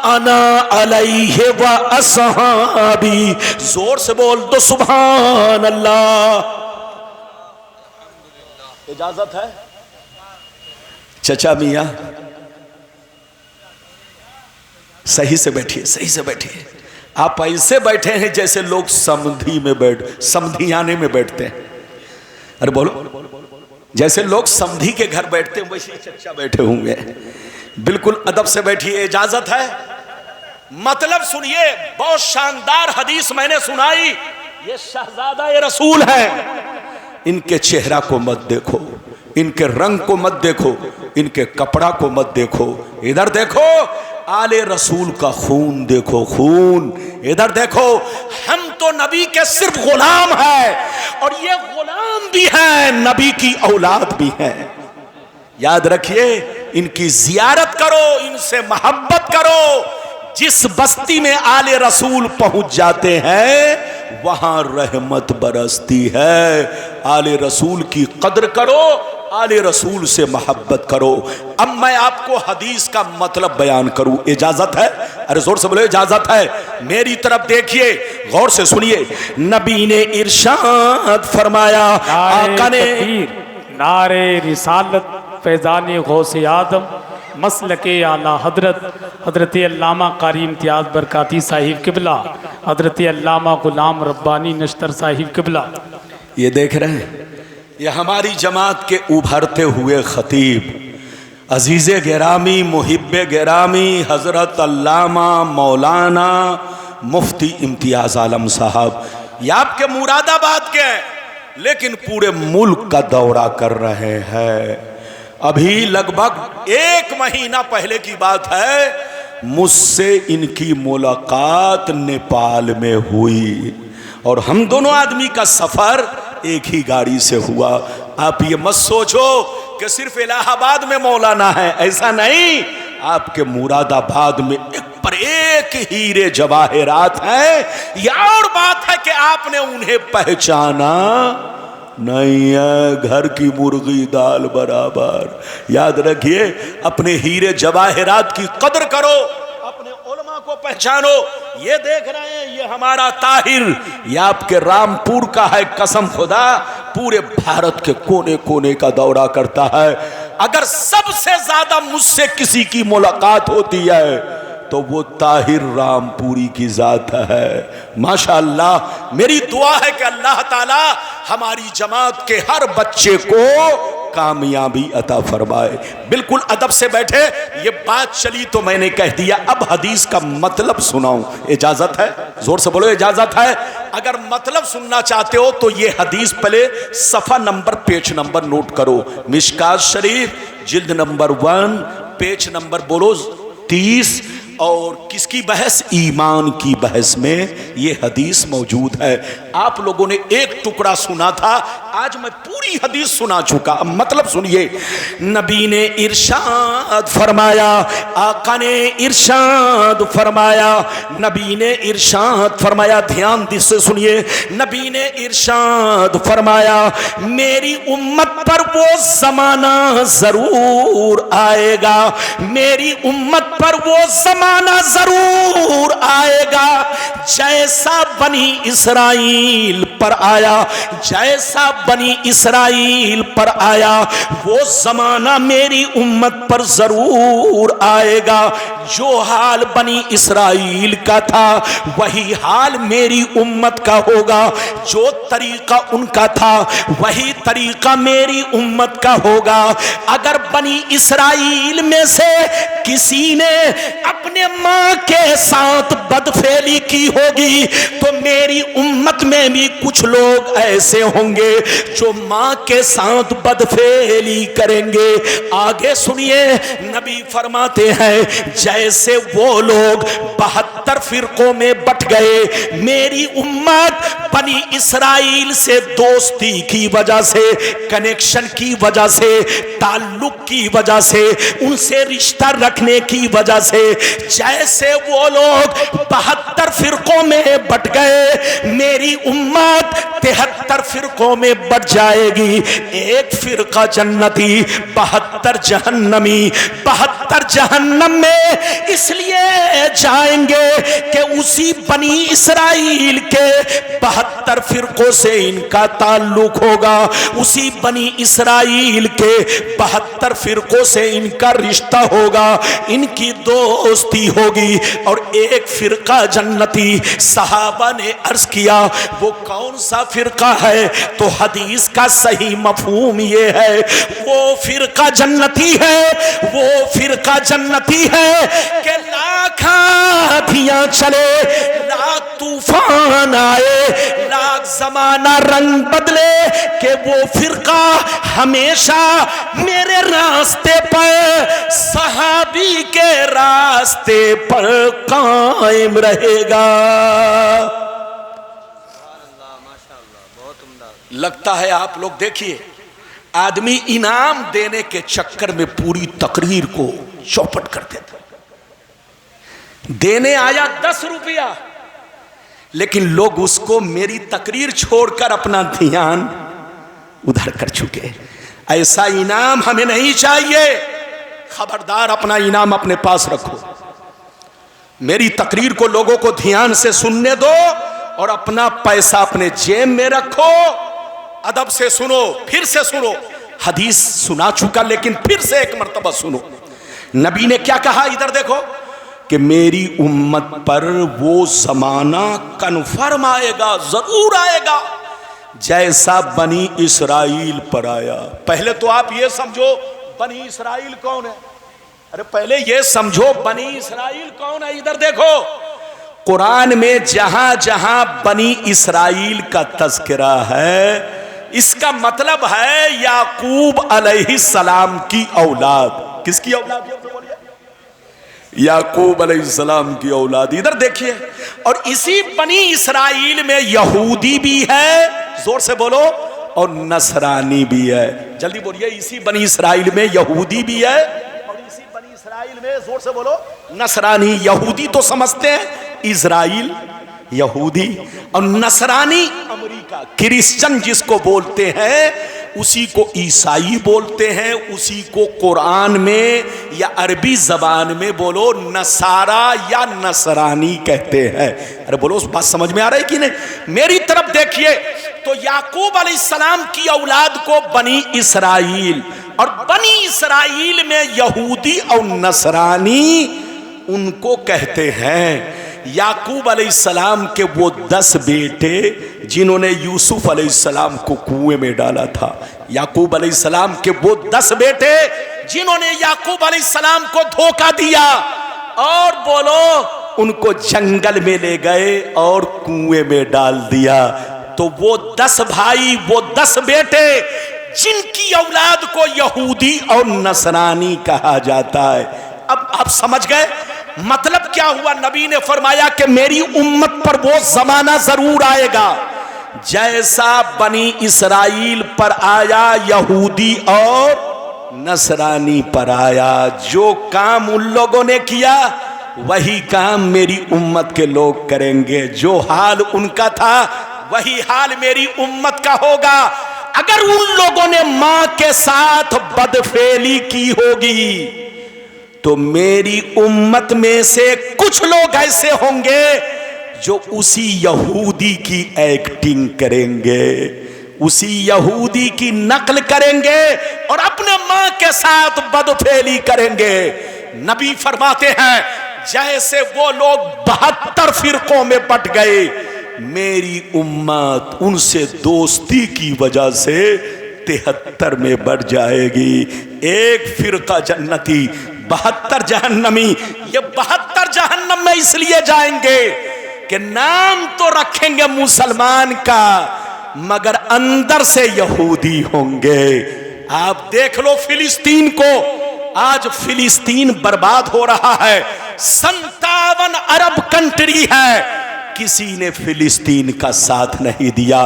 अना अलैहि व अस्हाबी। जोर से बोल दो सुभान अल्लाह। इजाजत है? चचा मियां सही से बैठिए, सही से बैठिए। आप ऐसे बैठे हैं जैसे लोग समधी में समधियाने में बैठते हैं। अरे बोलो, जैसे लोग समधी के घर बैठते हैं वैसे चचा बैठे होंगे। बिल्कुल अदब से बैठिए। इजाजत है? मतलब सुनिए, बहुत शानदार हदीस मैंने सुनाई। ये शहजादा ये रसूल है, इनके चेहरा को मत देखो, इनके रंग को मत देखो, इनके कपड़ा को मत देखो, इधर देखो आले रसूल का खून देखो, खून। इधर देखो, हम तो नबी के सिर्फ गुलाम हैं, और ये गुलाम भी हैं, नबी की औलाद भी हैं। याद रखिए, इनकी जियारत करो, इनसे मोहब्बत करो। जिस बस्ती में आले रसूल पहुंच जाते हैं वहां रहमत बरसती है। आले रसूल की कद्र करो, आले रसूल से मोहब्बत करो। अब मैं आपको हदीस का मतलब बयान करूं, इजाजत है? अरे जोर से बोलो, इजाजत है? मेरी तरफ देखिए, गौर से सुनिए। नबी ने इरशाद फरमाया, आका ने नारे रिसालत फैज़ान गौसे आदम मसलके आला हजरत अल्लामा कारी इम्तियाज़ बरकाती साहिब किबला, हजरत अल्लामा गुलाम रब्बानी नश्तर साहिब किबला। ये देख रहे हैं, ये हमारी जमात के उभरते हुए खतीब अजीज़े गिरामी, मुहिब्बे गिरामी, हजरत अल्लामा मौलाना मुफ्ती इम्तियाज़ आलम साहब। ये आपके मुरादाबाद के हैं, लेकिन पूरे मुल्क का दौरा कर रहे हैं। अभी लगभग 1 महीना पहले की बात है, मुझसे इनकी मुलाकात नेपाल में हुई, और हम दोनों आदमी का सफर एक ही गाड़ी से हुआ। आप ये मत सोचो कि सिर्फ इलाहाबाद में मौलाना है, ऐसा नहीं। आपके मुरादाबाद में एक पर एक हीरे जवाहिरात हैं। यह और बात है कि आपने उन्हें पहचाना नहीं है, घर की मुर्गी दाल बराबर। याद रखिए, अपने हीरे जवाहिरात की कदर करो, अपने उलमा को पहचानो। ये देख रहे हैं, ये हमारा ताहिर, ये आपके रामपुर का है। कसम खुदा, पूरे भारत के कोने कोने का दौरा करता है। अगर सबसे ज्यादा मुझसे किसी की मुलाकात होती है तो वो ताहिर रामपुरी की जात है। माशाअल्लाह, मेरी दुआ है कि अल्लाह ताला हमारी जमात के हर बच्चे को कामयाबी अता फरमाए। बिल्कुल अदब से बैठे, ये बात चली तो मैंने कह दिया। अब हदीस का मतलब सुनाऊं, इजाजत है? जोर से बोलो, इजाजत है? अगर मतलब सुनना चाहते हो तो ये हदीस पहले सफा नंबर पेज नंबर नोट करो। मिशकात शरीफ जिल्द नंबर 1 पेज नंबर बोलो 30 और किसकी बहस? ईमान की बहस में ये हदीस मौजूद है। आप लोगों ने एक टुकड़ा सुना था, आज मैं पूरी हदीस सुना चुका। अब मतलब सुनिए। नबी ने इरशाद फरमाया, आका ने इरशाद फरमाया, नबी ने इरशाद फरमाया, ध्यान से सुनिए। नबी ने इरशाद फरमाया, मेरी उम्मत पर वो जमाना जरूर आएगा, मेरी उम्मत पर वो जमाना जरूर आएगा जैसा बनी इसराइल पर आया, जैसा बनी इसराइल पर आया वो जमाना मेरी उम्मत पर जरूर आएगा। जो हाल बनी इसराइल का था वही हाल मेरी उम्मत का होगा, जो तरीका उनका था वही तरीका मेरी उम्मत का होगा। अगर बनी इसराइल में से किसी ने अपने मां के साथ बदफेली की होगी तो मेरी उम्मत में भी कुछ लोग ऐसे होंगे जो मां के साथ बदफेली करेंगे। आगे सुनिए, नबी फरमाते हैं जैसे वो लोग 72 फिरकों में बट गए, मेरी उम्मत बनी इसराइल से दोस्ती की वजह से, कनेक्शन की वजह से, ताल्लुक की वजह से, उनसे रिश्ता रखने की वजह से, जैसे वो लोग 72 फिरकों में बट गए मेरी उम्मत 73 फिरकों में बट जाएगी। एक फिरका जन्नती, 72 जहन्नमी। 72 जहन्नम में इसलिए जाएंगे कि उसी बनी इसराइल के 72 फिरकों से इनका ताल्लुक होगा, उसी बनी इसराइल के 72 फिरकों से इनका रिश्ता होगा, इनकी दोस्ती होगी। और एक फिरका जन्नती। सहाबा ने अर्ज किया वो कौन सा फिरका है? तो हदीस का सही मफहूम ये है, वो फिरका जन्नती है, वो फिरका जन्नती है कि लाख आंधियां चले, लाख तूफान आए, लाख जमाना रंग बदले, कि वो फिरका हमेशा मेरे रास्ते पर, सहाबी के रास्ते पर कायम रहेगा। लगता है आप लोग देखिए, आदमी इनाम देने के चक्कर में पूरी तकरीर को चौपट कर देता। देने आया 10 रुपया, लेकिन लोग उसको मेरी तकरीर छोड़कर अपना ध्यान उधर कर चुके। ऐसा इनाम हमें नहीं चाहिए। खबरदार, अपना इनाम अपने पास रखो। मेरी तकरीर को लोगों को ध्यान से सुनने दो और अपना पैसा अपने जेब में रखो। अदब से सुनो, फिर से सुनो। हदीस सुना चुका लेकिन फिर से एक मर्तबा सुनो। नबी ने क्या कहा, इधर देखो, कि मेरी उम्मत पर वो जमाना कन्फर्म आएगा, जरूर आएगा जैसा बनी इसराइल पर आया। पहले तो आप ये समझो बनी इसराइल कौन है। अरे पहले ये समझो बनी इसराइल कौन है। इधर देखो, कुरान में जहां जहां बनी इसराइल का तज़किरा है, इसका मतलब है याकूब अलैहिस्सलाम की औलाद। किसकी औलाद? याकूब अलैहिस्सलाम की औलाद। इधर देखिए, और इसी बनी इसराइल में यहूदी भी है, जोर से बोलो, और नसरानी भी है। जल्दी बोलिए, इसी बनी इसराइल में यहूदी भी है और इसी बनी इसराइल में, जोर से बोलो, नसरानी। यहूदी तो समझते हैं इजराइल, यहूदी, और नसरानी अमेरिका, क्रिश्चियन जिसको बोलते हैं उसी को ईसाई बोलते हैं, उसी को कुरान में या अरबी जबान में बोलो नसारा या नसरानी कहते हैं। अरे बोलो, उस बात समझ में आ रहा है कि नहीं? मेरी तरफ देखिए, तो याकूब अलैहिस्सलाम की औलाद को बनी इसराइल, और बनी इसराइल में यहूदी और नसरानी उनको कहते हैं याकूब अलैहिस्सलाम के वो 10 बेटे जिन्होंने यूसुफ अलैहिस्सलाम को कुएं में डाला था। याकूब अलैहिस्सलाम के वो 10 बेटे जिन्होंने याकूब अलैहिस्सलाम को धोखा दिया और बोलो उनको जंगल में ले गए और कुएं में डाल दिया। तो वो 10 भाई, वो 10 बेटे जिनकी औलाद को यहूदी और नसरानी कहा जाता है। अब आप समझ गए मतलब क्या हुआ? नबी ने फरमाया कि मेरी उम्मत पर वो जमाना जरूर आएगा जैसा बनी इसराइल पर आया, यहूदी और नसरानी पर आया। जो काम उन लोगों ने किया वही काम मेरी उम्मत के लोग करेंगे। जो हाल उनका था वही हाल मेरी उम्मत का होगा। अगर उन लोगों ने मां के साथ बदफेली की होगी तो मेरी उम्मत में से कुछ लोग ऐसे होंगे जो उसी यहूदी की एक्टिंग करेंगे, उसी यहूदी की नकल करेंगे और अपने मां के साथ बदफेली करेंगे। नबी फरमाते हैं जैसे वो लोग 72 फिरकों में बट गए, मेरी उम्मत उनसे दोस्ती की वजह से 73 में बढ़ जाएगी। एक फिरका जन्नती, 72 जहन्नमी। ये 72 जहन्नम में इसलिए जाएंगे कि नाम तो रखेंगे मुसलमान का मगर अंदर से यहूदी होंगे। आप देख लो फिलिस्तीन को, आज फिलिस्तीन बर्बाद हो रहा है। 57 अरब कंट्री है, किसी ने फिलिस्तीन का साथ नहीं दिया।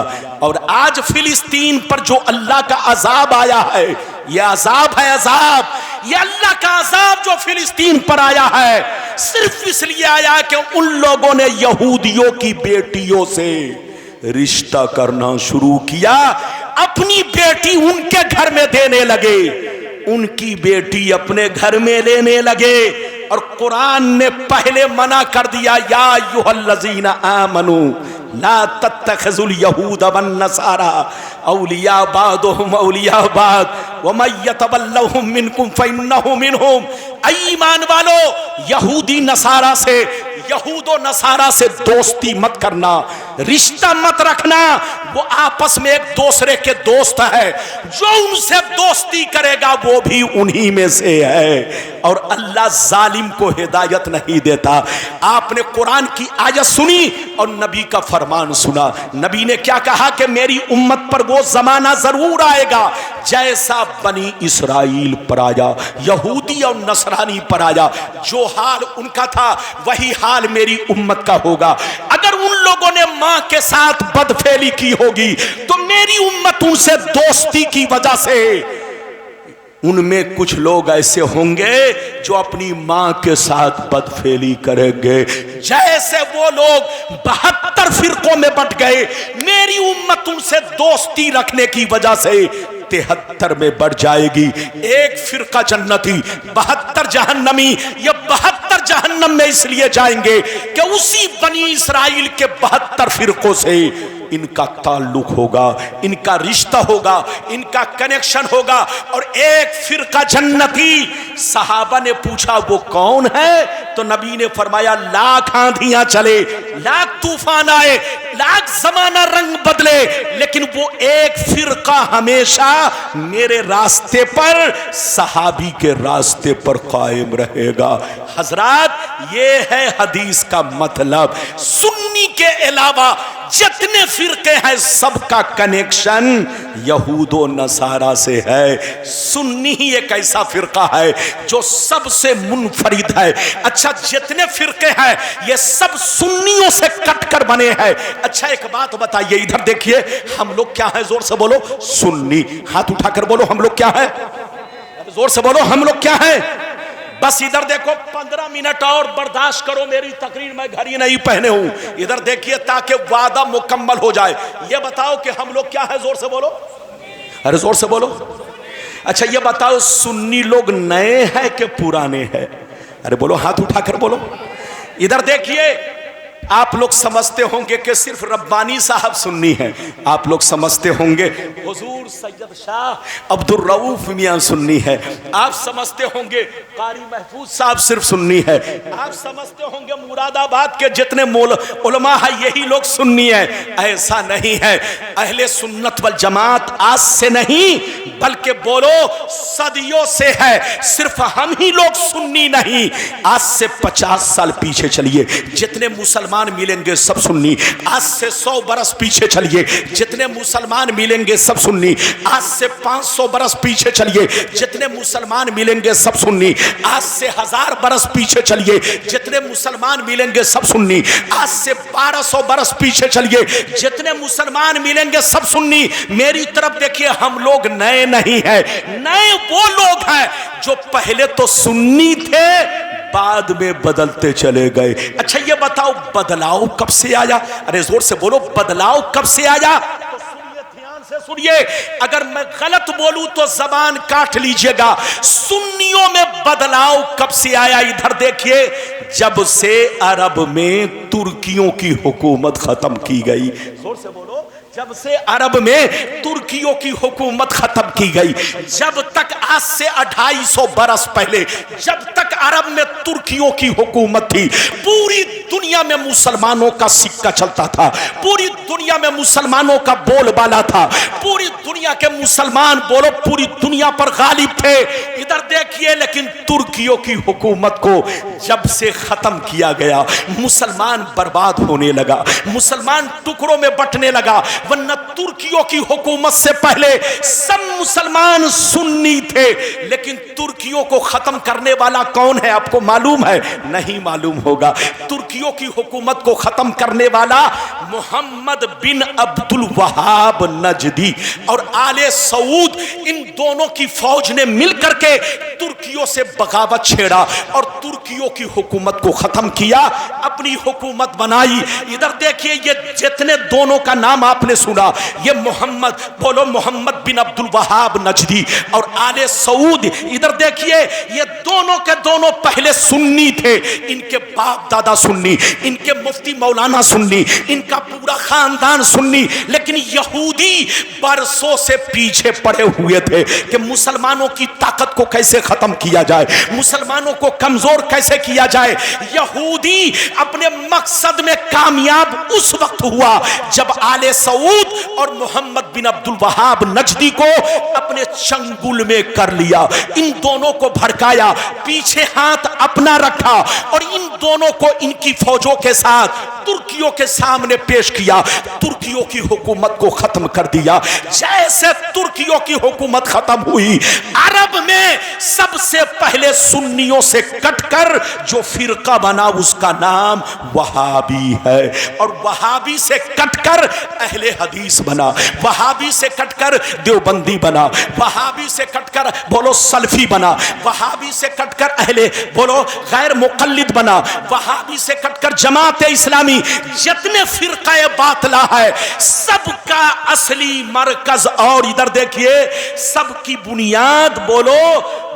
और आज फिलिस्तीन पर जो अल्लाह का अजाब आया है, यह अजाब है, अजाब, यह अल्लाह का अजाब जो फिलिस्तीन पर आया है सिर्फ इसलिए आया कि उन लोगों ने यहूदियों की बेटियों से रिश्ता करना शुरू किया, अपनी बेटी उनके घर में देने लगे, उनकी बेटी अपने घर में लेने लगे। और कुरान ने पहले मना कर दिया, या अय्युहल्लज़ीना आमनू ला तत्तखिज़ुल यहूद वन नसारा औलिया बादुहुम औलिया बाद व मय यतवल्लहुम मिनकुम फइन्नहु मिनहुम। ईमान वालो, यहूदी नसारा से, यहूदो नसारा से दोस्ती मत करना, रिश्ता मत रखना। वो आपस में एक दूसरे के दोस्त है, जो उनसे दोस्ती करेगा वो भी उन्हीं में से है। और अल्लाह जालिम को हिदायत नहीं देता। आपने कुरान की आयत सुनी और नबी का फरमान सुना। नबी ने क्या कहा कि मेरी उम्मत पर वो जमाना जरूर आएगा जैसा बनी इसराइल पर आया, यहूदी और नसरानी पर आया। जो हाल उनका था वही हाल मेरी उम्मत का होगा। अगर उन लोगों ने मां के साथ बदफेली की होगी तो मेरी उम्मत उनसे दोस्ती की वजह से, उनमें कुछ लोग ऐसे होंगे जो अपनी मां के साथ बदफेली करेंगे। जैसे वो लोग 72 फिरकों में बट गए, मेरी उम्मत उनसे दोस्ती रखने की वजह से 73 में बढ़ जाएगी। एक फिरका जन्नती, 72 जहन्नमी। ये 72 जहन्नम में इसलिए जाएंगे कि उसी बनी इसराइल के 72 फिरकों से इनका ताल्लुक होगा, इनका रिश्ता होगा, इनका कनेक्शन होगा। और एक फिरका जन्नती। सहाबा ने पूछा वो कौन है? तो नबी ने फरमाया लाख आंधियां चले, लाख तूफान आए, लाख जमाना रंग बदले, लेकिन वो एक फिरका हमेशा मेरे रास्ते पर, सहाबी के रास्ते पर कायम रहेगा। हजरात, ये है हदीस का मतलब। सुन्नी के अलावा जितने फिरके हैं सबका कनेक्शन यहूदो नसारा से है। सुन्नी ही एक ऐसा फिरका है जो सबसे मुनफरिद है। अच्छा, जितने फिरके हैं ये सब सुन्नियों से कटकर बने हैं। अच्छा, एक बात बताइए, इधर देखिए, हम लोग क्या है? जोर से बोलो, सुन्नी। हाथ उठाकर बोलो, हम लोग क्या है? जोर से बोलो, हम लोग क्या है? बस इधर देखो, 15 मिनट और बर्दाश्त करो मेरी तकरीर, मैं घड़ी नहीं पहने हूं। इधर देखिए ताकि वादा मुकम्मल हो जाए। ये बताओ कि हम लोग क्या है? जोर से बोलो, अरे जोर से बोलो। अच्छा, ये बताओ, सुन्नी लोग नए हैं कि पुराने हैं? अरे बोलो, हाथ उठाकर बोलो। इधर देखिए, आप लोग समझते होंगे कि सिर्फ रब्बानी साहब सुन्नी हैं, आप लोग समझते होंगे हुजूर सैयद शाह अब्दुल रऊफ मियां सुन्नी है, आप समझते होंगे कारी महफूज साहब सिर्फ सुन्नी है, आप समझते होंगे मुरादाबाद के जितने उलमा है यही लोग सुन्नी है। ऐसा नहीं है। अहले सुन्नत वल जमात आज से नहीं बल्कि बोलो सदियों से है। सिर्फ हम ही लोग सुन्नी नहीं, आज से 50 साल पीछे चलिए जितने मुसलमान मिलेंगे सब सुन्नी। आज से 100 बरस पीछे चलिए जितने मुसलमान मिलेंगे सब सुन्नी। आज से 500 बरस पीछे चलिए जितने मुसलमान मिलेंगे सब सुन्नी। आज से 1000 बरस पीछे चलिए जितने मुसलमान मिलेंगे सब सुन्नी। आज से 1200 बरस पीछे चलिए जितने मुसलमान मिलेंगे सब सुन्नी। मेरी तरफ देखिए, हम लोग नए नहीं हैं, नए वो लोग हैं जो पहले तो सुन्नी थे बाद में बदलते चले गए। अच्छा ये बताओ बदलाव कब से आया? अरे जोर से बोलो, बदलाव कब से आया? तो सुनिए, ध्यान से सुनिए, अगर मैं गलत बोलूं तो जबान काट लीजिएगा। सुन्नियों में बदलाव कब से आया? इधर देखिए, जब से अरब में तुर्कियों की हुकूमत खत्म की गई। जोर से बोलो, जब से अरब में तुर्कियों की हुकूमत खत्म की गई। जब तक आज से 250 बरस पहले जब तक अरब में तुर्कियों की हुकूमत थी, पूरी दुनिया में मुसलमानों का सिक्का चलता था, पूरी दुनिया में मुसलमानों का बोलबाला था, पूरी दुनिया के मुसलमान बोलो पूरी दुनिया पर गालिब थे। इधर देखिए, लेकिन तुर्कियों की हुकूमत को जब से खत्म किया गया, मुसलमान बर्बाद होने लगा, मुसलमान टुकड़ों में बंटने लगा। वरना तुर्कियों की हुकूमत से पहले सब मुसलमान सुन्नी थे। लेकिन तुर्कियों को खत्म करने वाला कौन है आपको मालूम है? नहीं मालूम होगा। तुर्कियों की हुकूमत को खत्म करने वाला मोहम्मद बिन अब्दुल वहाब नजदी और आले सऊद, इन दोनों की फौज ने मिलकर के तुर्कियों से बगावत छेड़ा और तुर्कियों की हुकूमत को खत्म किया, अपनी हुकूमत बनाई। इधर देखिए, ये जितने दोनों का नाम आपने सुना, ये मोहम्मद बोलो मोहम्मद बिन अब्दुल वहाब नजदी और आले सऊद, इधर देखिए, ये दोनों के दोनों पहले सुन्नी थे। इनके बाप दादा सुन्नी, इनके मुफ्ती मौलाना सुन्नी, इनका पूरा खानदान सुन्नी। लेकिन यहूदी बरसों से पीछे पड़े हुए थे कि मुसलमानों की ताकत को कैसे खत्म किया जाए, मुसलमानों को कमजोर कैसे किया जाए। यहूदी अपने मकसद में कामयाब उस वक्त हुआ जब आले सऊद और मोहम्मद बिन अब्दुल वहाब नजदी को अपने चंगुल में कर लिया, इन दोनों को भड़काया, पीछे हाथ अपना रखा और इन दोनों को इनकी फौजों के साथ तुर्कियों के सामने पेश किया, तुर्कियों की हुकूमत को खत्म कर दिया। जैसे तुर्कियों की हुकूमत खत्म हुई, अरब में सबसे पहले सुन्नियों से कटकर जो फिरका बना उसका नाम वहाबी है, और वहाबी से कटकर अहले हदीस बना, वहाबी से कटकर देवबंदी बना, वहाबी से कटकर बोलो सल्फी बना, वहाबी से कटकर अहले बोलो गैर मुकल्लिद बना, वहाबी से कटकर जमात इस्लामी। जितने फिरका बातला है सबका असली मरकज और इधर देखिए सबकी बुनियाद बोलो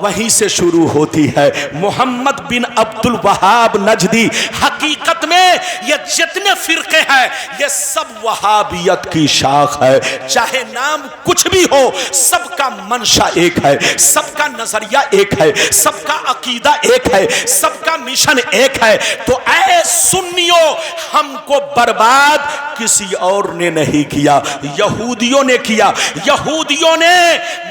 वहीं से शुरू होती है। मोहम्मद बिन अब्दुल वहाब नजदी, हकीकत में ये जितने फिरके हैं ये सब वहाबियत की शाख है। चाहे नाम कुछ भी हो, सबका मंशा एक है, सबका नजरिया एक है, सबका अकीदा एक है, सबका मिशन एक है। तो ऐ सुन्नियों, हमको बर्बाद किसी और ने नहीं किया, यहूदियों ने किया। यहूदियों ने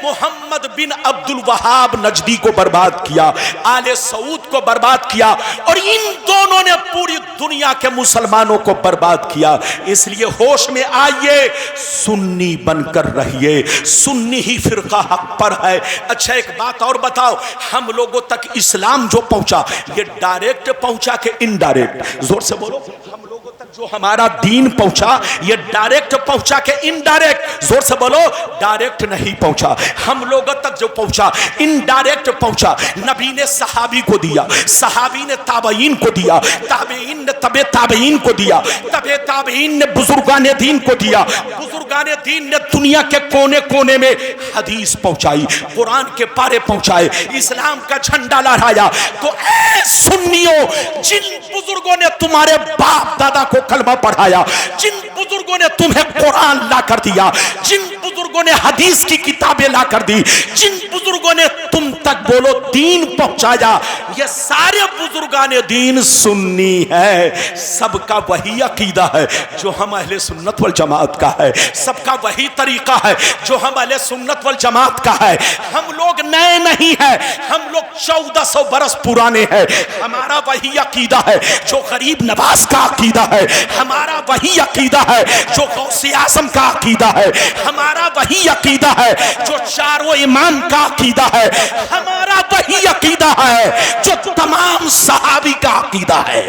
मोहम्मद बिन अब्दुल वहाब नजदी को बर्बाद किया, आले सऊद को बर्बाद किया, और इन दोनों ने पूरी दुनिया के मुसलमानों को बर्बाद किया। इसलिए होश में आइए, सुन्नी बनकर रहिए, सुन्नी ही फिरका हक पर है। अच्छा एक बात और बताओ, हम लोगों तक इस्लाम जो पहुंचा ये डायरेक्ट पहुंचा के इनडायरेक्ट? जोर से बोलो, हम लोगों तक जो हमारा दीन पहुंचा ये डायरेक्ट पहुंचा के इनडायरेक्ट? जोर से बोलो, डायरेक्ट नहीं पहुंचा। हम लोगों तक जो पहुंचा इनडायरेक्ट पहुंचा। नबी ने सहाबी को दिया, सहाबी ने ताबईन को दिया, ताबईन ने तबे ताबईन को दिया, तबे ताबईन ने बुजुर्गान दीन को दिया, बुजुर्गान दीन ने दुनिया के कोने कोने में हदीस पहुंचाई, कुरान के पारे पहुंचाए, इस्लाम का झंडा लहराया। तो ऐ सुन्नियों, जिन बुजुर्गों ने तुम्हारे बाप दादा को कलमा पढ़ाया, जिन बुजुर्गों ने तुम्हें कुरान ला कर दिया, जिन बुजुर्गों ने हदीस की किताबें ला कर दी, जिन बुजुर्गों ने तुम तक बोलो दीन पहुंचाया, ये सारे बुजुर्गान दीन सुन्नी है। सबका वही अकीदा है जो हम अहले सुन्नत वल जमात का है, सबका वही तरीका है जो हम अहले सुन्नत वल जमात का है। हम लोग नए नहीं हैं, हम लोग 1400 बरस पुराने हैं। हमारा वही अकीदा है जो गरीब नवाज का अकीदा है, हमारा वही अकीदा है जो गौसे आज़म का अकीदा है, हमारा वही अकीदा है जो चारों इमाम का अकीदा है, हमारा वही अकीदा है जो तमाम सहाबी का अकीदा है।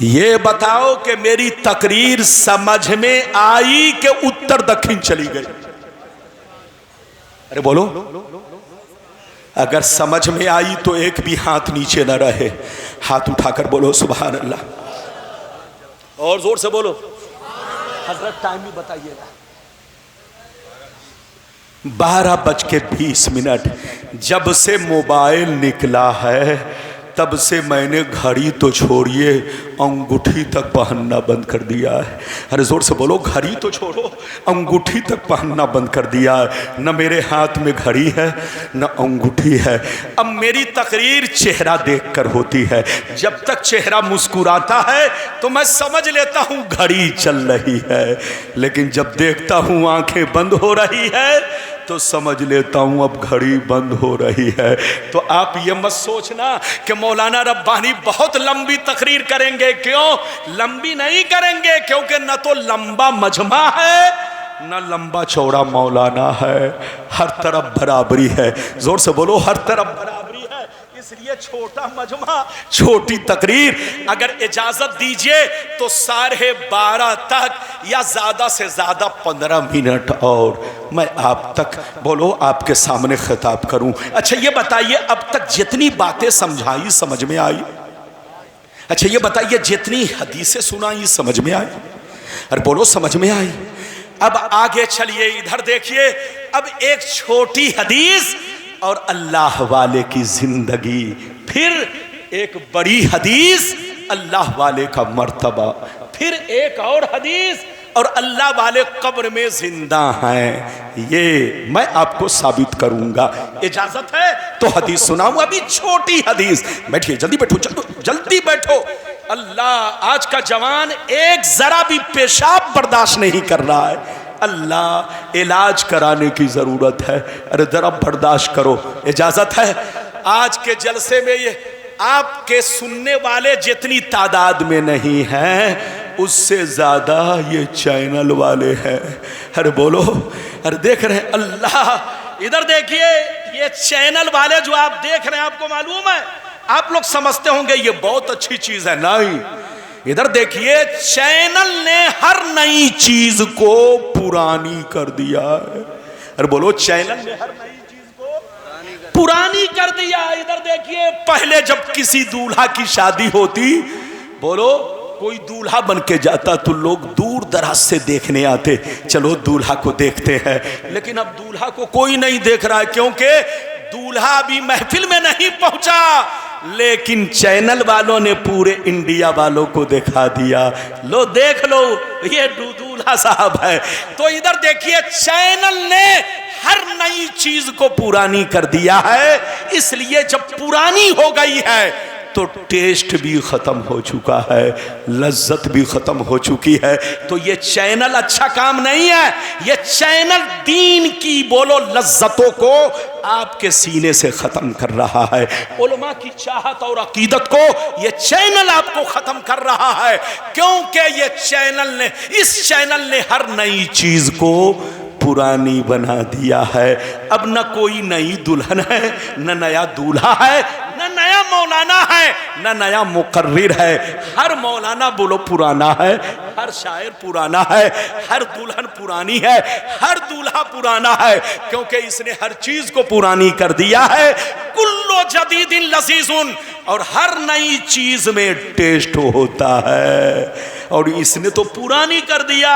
ये बताओ कि मेरी तकरीर समझ में आई कि उत्तर दक्षिण चली गई? अरे बोलो, अगर समझ में आई तो एक भी हाथ नीचे न रहे, हाथ उठाकर बोलो सुभान अल्लाह, और जोर से बोलो। हजरत टाइम भी बताइएगा। 12:20। जब से मोबाइल निकला है तब से मैंने घड़ी तो छोड़िए अंगूठी तक पहनना बंद कर दिया है। अरे जोर से बोलो, घड़ी तो छोड़ो, अंगूठी तक पहनना बंद कर दिया है। न मेरे हाथ में घड़ी है न अंगूठी है। अब मेरी तकरीर चेहरा देखकर होती है। जब तक चेहरा मुस्कुराता है तो मैं समझ लेता हूँ घड़ी चल रही है, लेकिन जब देखता हूँ आंखें बंद हो रही है तो समझ लेता हूं अब घड़ी बंद हो रही है। तो आप ये मत सोचना कि मौलाना रब्बानी बहुत लंबी तकरीर करेंगे। क्यों लंबी नहीं करेंगे? क्योंकि न तो लंबा मजमा है न लंबा चौड़ा मौलाना है। हर तरफ बराबरी है। जोर से बोलो, हर तरफ बराबरी है। इसलिए छोटा मजमा, छोटी तकरीर। अगर इजाजत दीजिए तो 12:30 तक या ज्यादा से ज्यादा 15 मिनट और मैं आप तक बोलो आपके सामने खिताब करूं। अच्छा ये बताइए, अब तक जितनी बातें समझाई समझ में आई? अच्छा ये बताइए, जितनी हदीसें सुनाई समझ में आई? अरे बोलो समझ में आई। अब आगे चलिए, इधर देखिए। अब एक छोटी हदीस और अल्लाह वाले की जिंदगी, फिर एक बड़ी हदीस अल्लाह वाले का मर्तबा, फिर एक और हदीस और अल्लाह वाले कब्र में जिंदा हैं। ये मैं आपको साबित करूंगा। इजाजत है तो हदीस सुनाऊं। अभी छोटी हदीस। बैठिए, जल्दी बैठो, जल्दी बैठो। अल्लाह, आज का जवान एक जरा भी पेशाब बर्दाश्त नहीं कर रहा है। अल्लाह, इलाज कराने की जरूरत है। अरे जरा बर्दाश्त करो। इजाजत है। आज के जलसे में ये आपके सुनने वाले जितनी तादाद में नहीं हैं, उससे ज्यादा ये चैनल वाले हैं। अरे बोलो, अरे देख रहे हैं? अल्लाह, इधर देखिए, ये चैनल वाले जो आप देख रहे हैं, आपको मालूम है, आप लोग समझते होंगे ये बहुत अच्छी चीज है। नहीं, इधर देखिए, चैनल ने हर नई चीज को पुरानी कर दिया है। अरे बोलो, चैनल ने हर नई चीज को पुरानी कर दिया। इधर देखिए, पहले जब किसी दूल्हा की शादी होती, बोलो कोई दूल्हा बन के जाता तो लोग दूर दराज से देखने आते, चलो दूल्हा को देखते हैं। लेकिन अब दूल्हा को कोई नहीं देख रहा है, क्योंकि दूल्हा अभी महफिल में नहीं पहुंचा, लेकिन चैनल वालों ने पूरे इंडिया वालों को दिखा दिया, लो देख लो ये दूल्हा साहब है। तो इधर देखिए, चैनल ने हर नई चीज को पुरानी कर दिया है। इसलिए जब पुरानी हो गई है तो टेस्ट भी खत्म हो चुका है, लज्जत भी खत्म हो चुकी है। तो ये चैनल अच्छा काम नहीं है। ये चैनल दीन की बोलो लज्जतों को आपके सीने से खत्म कर रहा है। उलमा की चाहत और अकीदत को ये चैनल आपको खत्म कर रहा है, क्योंकि ये चैनल ने, इस चैनल ने हर नई चीज को पुरानी बना दिया है। अब न कोई नई दुल्हन है, न नया दूल्हा है, न नया मौलाना है, न नया मुकर्रिर है। हर मौलाना बोलो पुराना है, हर शायर पुराना है, हर दुल्हन पुरानी है, हर दूल्हा पुराना है, क्योंकि इसने हर चीज को पुरानी कर दिया है। कुल्लो जदीदिन लजीजुन, और हर नई चीज में टेस्ट होता है, और इसने तो पुरानी कर दिया।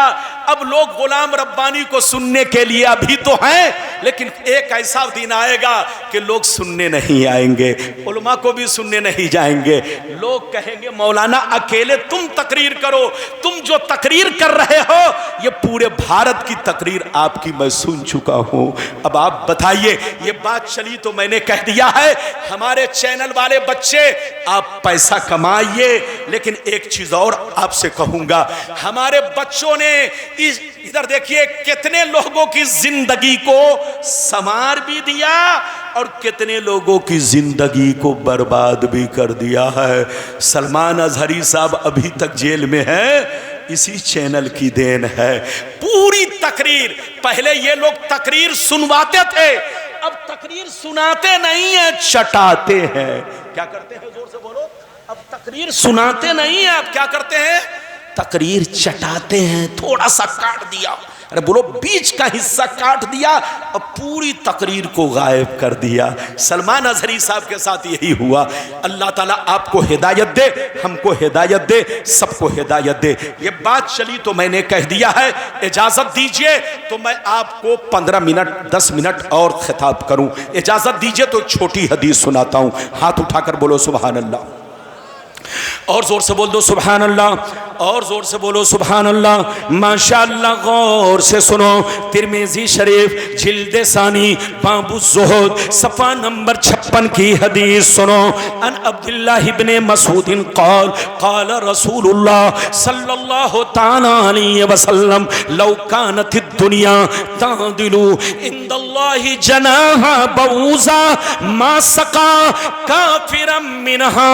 अब लोग गुलाम रब्बानी को सुनने के लिए अभी तो हैं, लेकिन एक ऐसा दिन आएगा कि लोग सुनने नहीं आएंगे, उलमा को भी सुनने नहीं जाएंगे। लोग कहेंगे मौलाना अकेले तुम तकरीर करो, तुम जो तकरीर कर रहे हो ये पूरे भारत की तकरीर आपकी मैं सुन चुका हूं। अब आप बताइए, ये बात चली तो मैंने कह दिया है। हमारे चैनल वाले बच्चे आप पैसा कमाइए, लेकिन एक चीज और आपसे कहूंगा, हमारे बच्चों ने इधर देखिए कितने लोगों की जिंदगी को संवार भी दिया और कितने लोगों की जिंदगी को बर्बाद भी कर दिया है। सलमान अजहरी साहब अभी तक जेल में है, इसी चैनल की देन है। पूरी तकरीर, पहले ये लोग तकरीर सुनवाते थे, अब तकरीर सुनाते नहीं है, चटाते हैं। क्या करते हैं, जोर से बोलो। अब तकरीर सुनाते नहीं है, अब क्या करते हैं, तकरीर चटाते हैं। थोड़ा सा काट दिया, अरे बोलो बीच का हिस्सा काट दिया और पूरी तकरीर को गायब कर दिया। सलमान अजहरी साहब के साथ यही हुआ। अल्लाह ताला आपको हिदायत दे, हमको हिदायत दे, सबको हिदायत दे। ये बात चली तो मैंने कह दिया है। इजाजत दीजिए तो मैं आपको 15 मिनट 10 मिनट और खिताब करूं। इजाजत दीजिए तो छोटी हदीस सुनाता हूं। हाथ उठाकर बोलो सुभान अल्लाह, और जोर से बोल दो सुभान अल्लाह, और जोर से बोलो सुभान अल्लाह। माशाअल्लाह, गौर से सुनो। तिरमिजी शरीफ जिल्द सानी बाबु ज़ुहद सफ़ा नंबर 56 की हदीस सुनो। अन अब्दुल्लाह इब्ने मसूद क़ाल क़ाल रसूलुल्लाह सल्लल्लाहु तआला अलैहि वसल्लम लौ कानतिद दुनिया तादिलु इंदल्लाहि जनाहा बऊज़ा मा सक़ा काफ़िरम मिनहा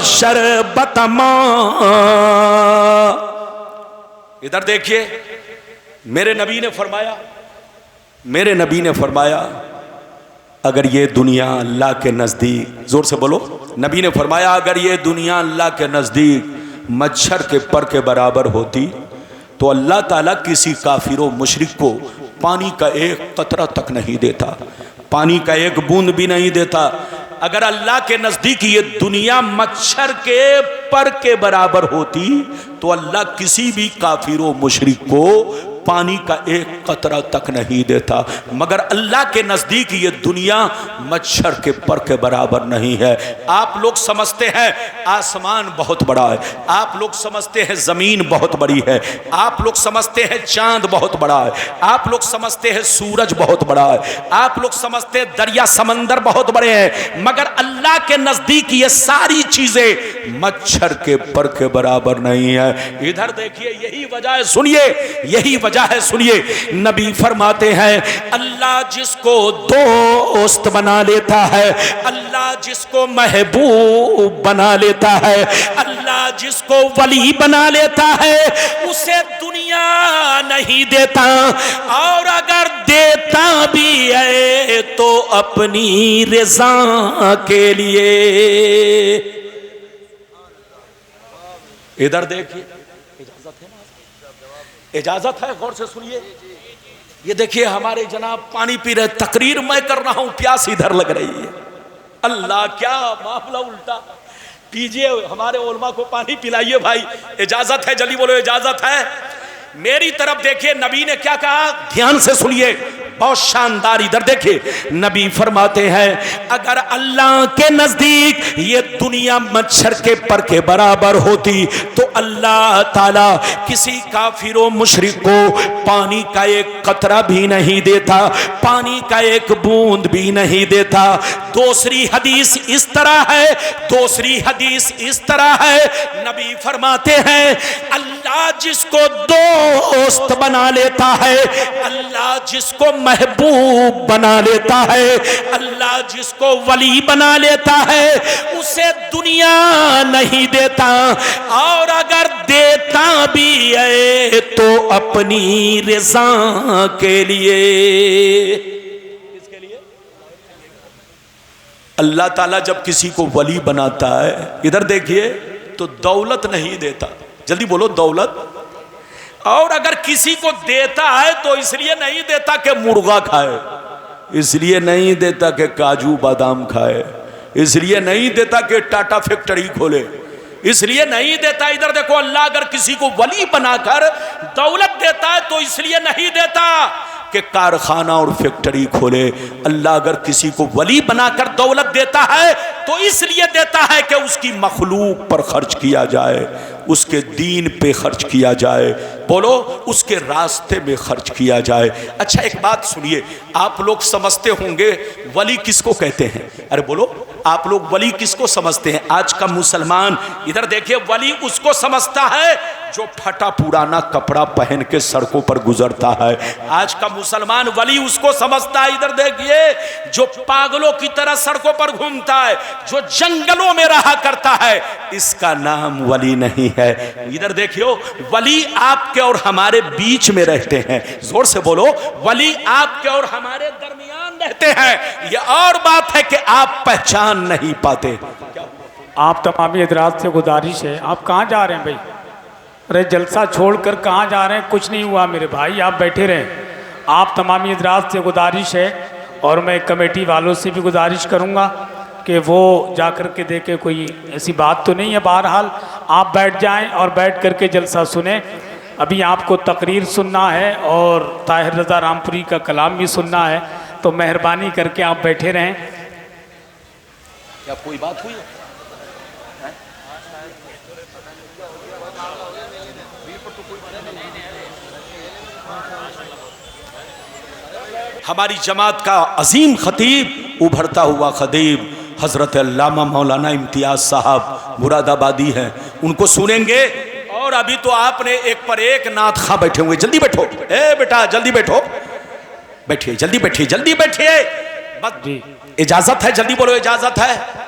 शरबतमा। इधर देखिए, मेरे नबी ने फरमाया, मेरे नबी ने फरमाया अगर ये दुनिया अल्लाह के नज़दीक, जोर से बोलो, नबी ने फरमाया अगर ये दुनिया अल्लाह के नज़दीक मच्छर के पर के बराबर होती तो अल्लाह ताला किसी काफिर व मुशरिक को पानी का एक कतरा तक नहीं देता, पानी का एक बूंद भी नहीं देता। अगर अल्लाह के नज़दीक ये दुनिया मच्छर के पर के बराबर होती तो अल्लाह किसी भी काफिर व मुशरिक को पानी का एक कतरा तक नहीं देता। मगर अल्लाह के नज़दीक ये दुनिया मच्छर के पर के बराबर नहीं है। आप लोग समझते हैं आसमान बहुत बड़ा है, आप लोग समझते हैं ज़मीन बहुत बड़ी है, आप लोग समझते हैं चांद बहुत बड़ा है, आप लोग समझते हैं सूरज बहुत बड़ा है, आप लोग समझते हैं दरिया समंदर बहुत बड़े हैं, मगर अल्लाह के नज़दीक ये सारी चीज़ें मच्छर के पर के बराबर नहीं है। इधर देखिए, यही वजह है, सुनिए, यही वजह है, सुनिए। नबी फरमाते हैं अल्लाह जिसको दोस्त बना लेता है, अल्लाह जिसको महबूब बना लेता है, अल्लाह जिसको वली बना लेता है, उसे दुनिया नहीं देता, और अगर देता भी है तो अपनी रज़ा के लिए। इधर देखिए, इजाजत है ना, इजाजत है, गौर से सुनिए। ये देखिए हमारे जनाब पानी पी रहे, तकरीर मैं कर रहा हूं, प्यास इधर लग रही है। अल्लाह, क्या मामला उल्टा। पीजिए, हमारे उलमा को पानी पिलाइए भाई, इजाजत है, जल्दी बोलो इजाजत है। मेरी तरफ देखिए, नबी ने क्या कहा, ध्यान से सुनिए, बहुत शानदार। इधर देखिए, नबी फरमाते हैं अगर अल्लाह के नजदीक ये दुनिया मच्छर के पर के बराबर होती तो अल्लाह ताला किसी काफिर व मुशरिक को पानी का एक कतरा भी नहीं देता, पानी का एक बूंद भी नहीं देता। दूसरी हदीस इस तरह है, दूसरी हदीस इस तरह है, नबी फरमाते हैं अल्लाह जिसको दोस्त बना लेता है, अल्लाह जिसको महबूब बना लेता है, अल्लाह जिसको वली बना लेता है, उसे दुनिया नहीं देता, और अगर देता भी है तो अपनी रज़ा के लिए। किसके लिए? अल्लाह ताला जब किसी को वली बनाता है, इधर देखिए, तो दौलत नहीं देता, जल्दी बोलो दौलत। और अगर किसी को देता है तो इसलिए नहीं देता कि मुर्गा खाए, इसलिए नहीं देता कि काजू बादाम खाए, इसलिए नहीं देता कि टाटा फैक्ट्री खोले, इसलिए नहीं देता। इधर देखो, अल्लाह अगर किसी को वली बनाकर दौलत देता है तो इसलिए नहीं देता कि कारखाना और फैक्ट्री खोले। अल्लाह अगर किसी को वली बनाकर दौलत देता है तो इसलिए देता है कि उसकी मखलूक पर खर्च किया जाए, उसके दीन पे खर्च किया जाए, बोलो उसके रास्ते में खर्च किया जाए। अच्छा एक बात सुनिए, आप लोग समझते होंगे वली किसको कहते हैं? अरे बोलो, आप लोग वली किसको समझते हैं? आज का मुसलमान इधर देखिए, वली उसको समझता है जो फटा पुराना कपड़ा पहन के सड़कों पर गुजरता है। आज का मुसलमान वली उसको समझता है, इधर देखिए, जो पागलों की तरह सड़कों पर घूमता है, जो जंगलों में रहा करता है, इसका नाम वली नहीं है। इधर देखियो, वली आपके और हमारे बीच में रहते हैं, जोर से बोलो, वली आपके और हमारे दरमियान रहते हैं। यह और बात है कि आप पहचान नहीं पाते। आप तमामी हजरात से गुजारिश है, आप कहाँ जा रहे हैं भाई? अरे जलसा छोड़कर कहाँ जा रहे हैं? कुछ नहीं हुआ मेरे भाई, आप बैठे रहें। आप तमामी हजरात से गुजारिश है, और मैं कमेटी वालों से भी गुजारिश करूँगा कि वो जा कर के देखे कोई ऐसी बात तो नहीं है। बहरहाल आप बैठ जाएं और बैठ कर के जलसा सुने। अभी आपको तकरीर सुनना है और ताहिर रज़ा रामपुरी का कलाम भी सुनना है, तो मेहरबानी करके आप बैठे रहें। क्या कोई बात हुई? हमारी जमात का अजीम खतीब, उभरता हुआ खतीब हजरत अल्लामा मौलाना इम्तियाज साहब मुरादाबादी हैं, उनको सुनेंगे। और अभी तो आपने एक पर एक नात खा बैठे हुए, जल्दी बैठो, ए बेटा जल्दी बैठो, बैठिए जल्दी, बैठिए जल्दी, बैठिए, बस इजाजत है, जल्दी बोलो इजाजत है।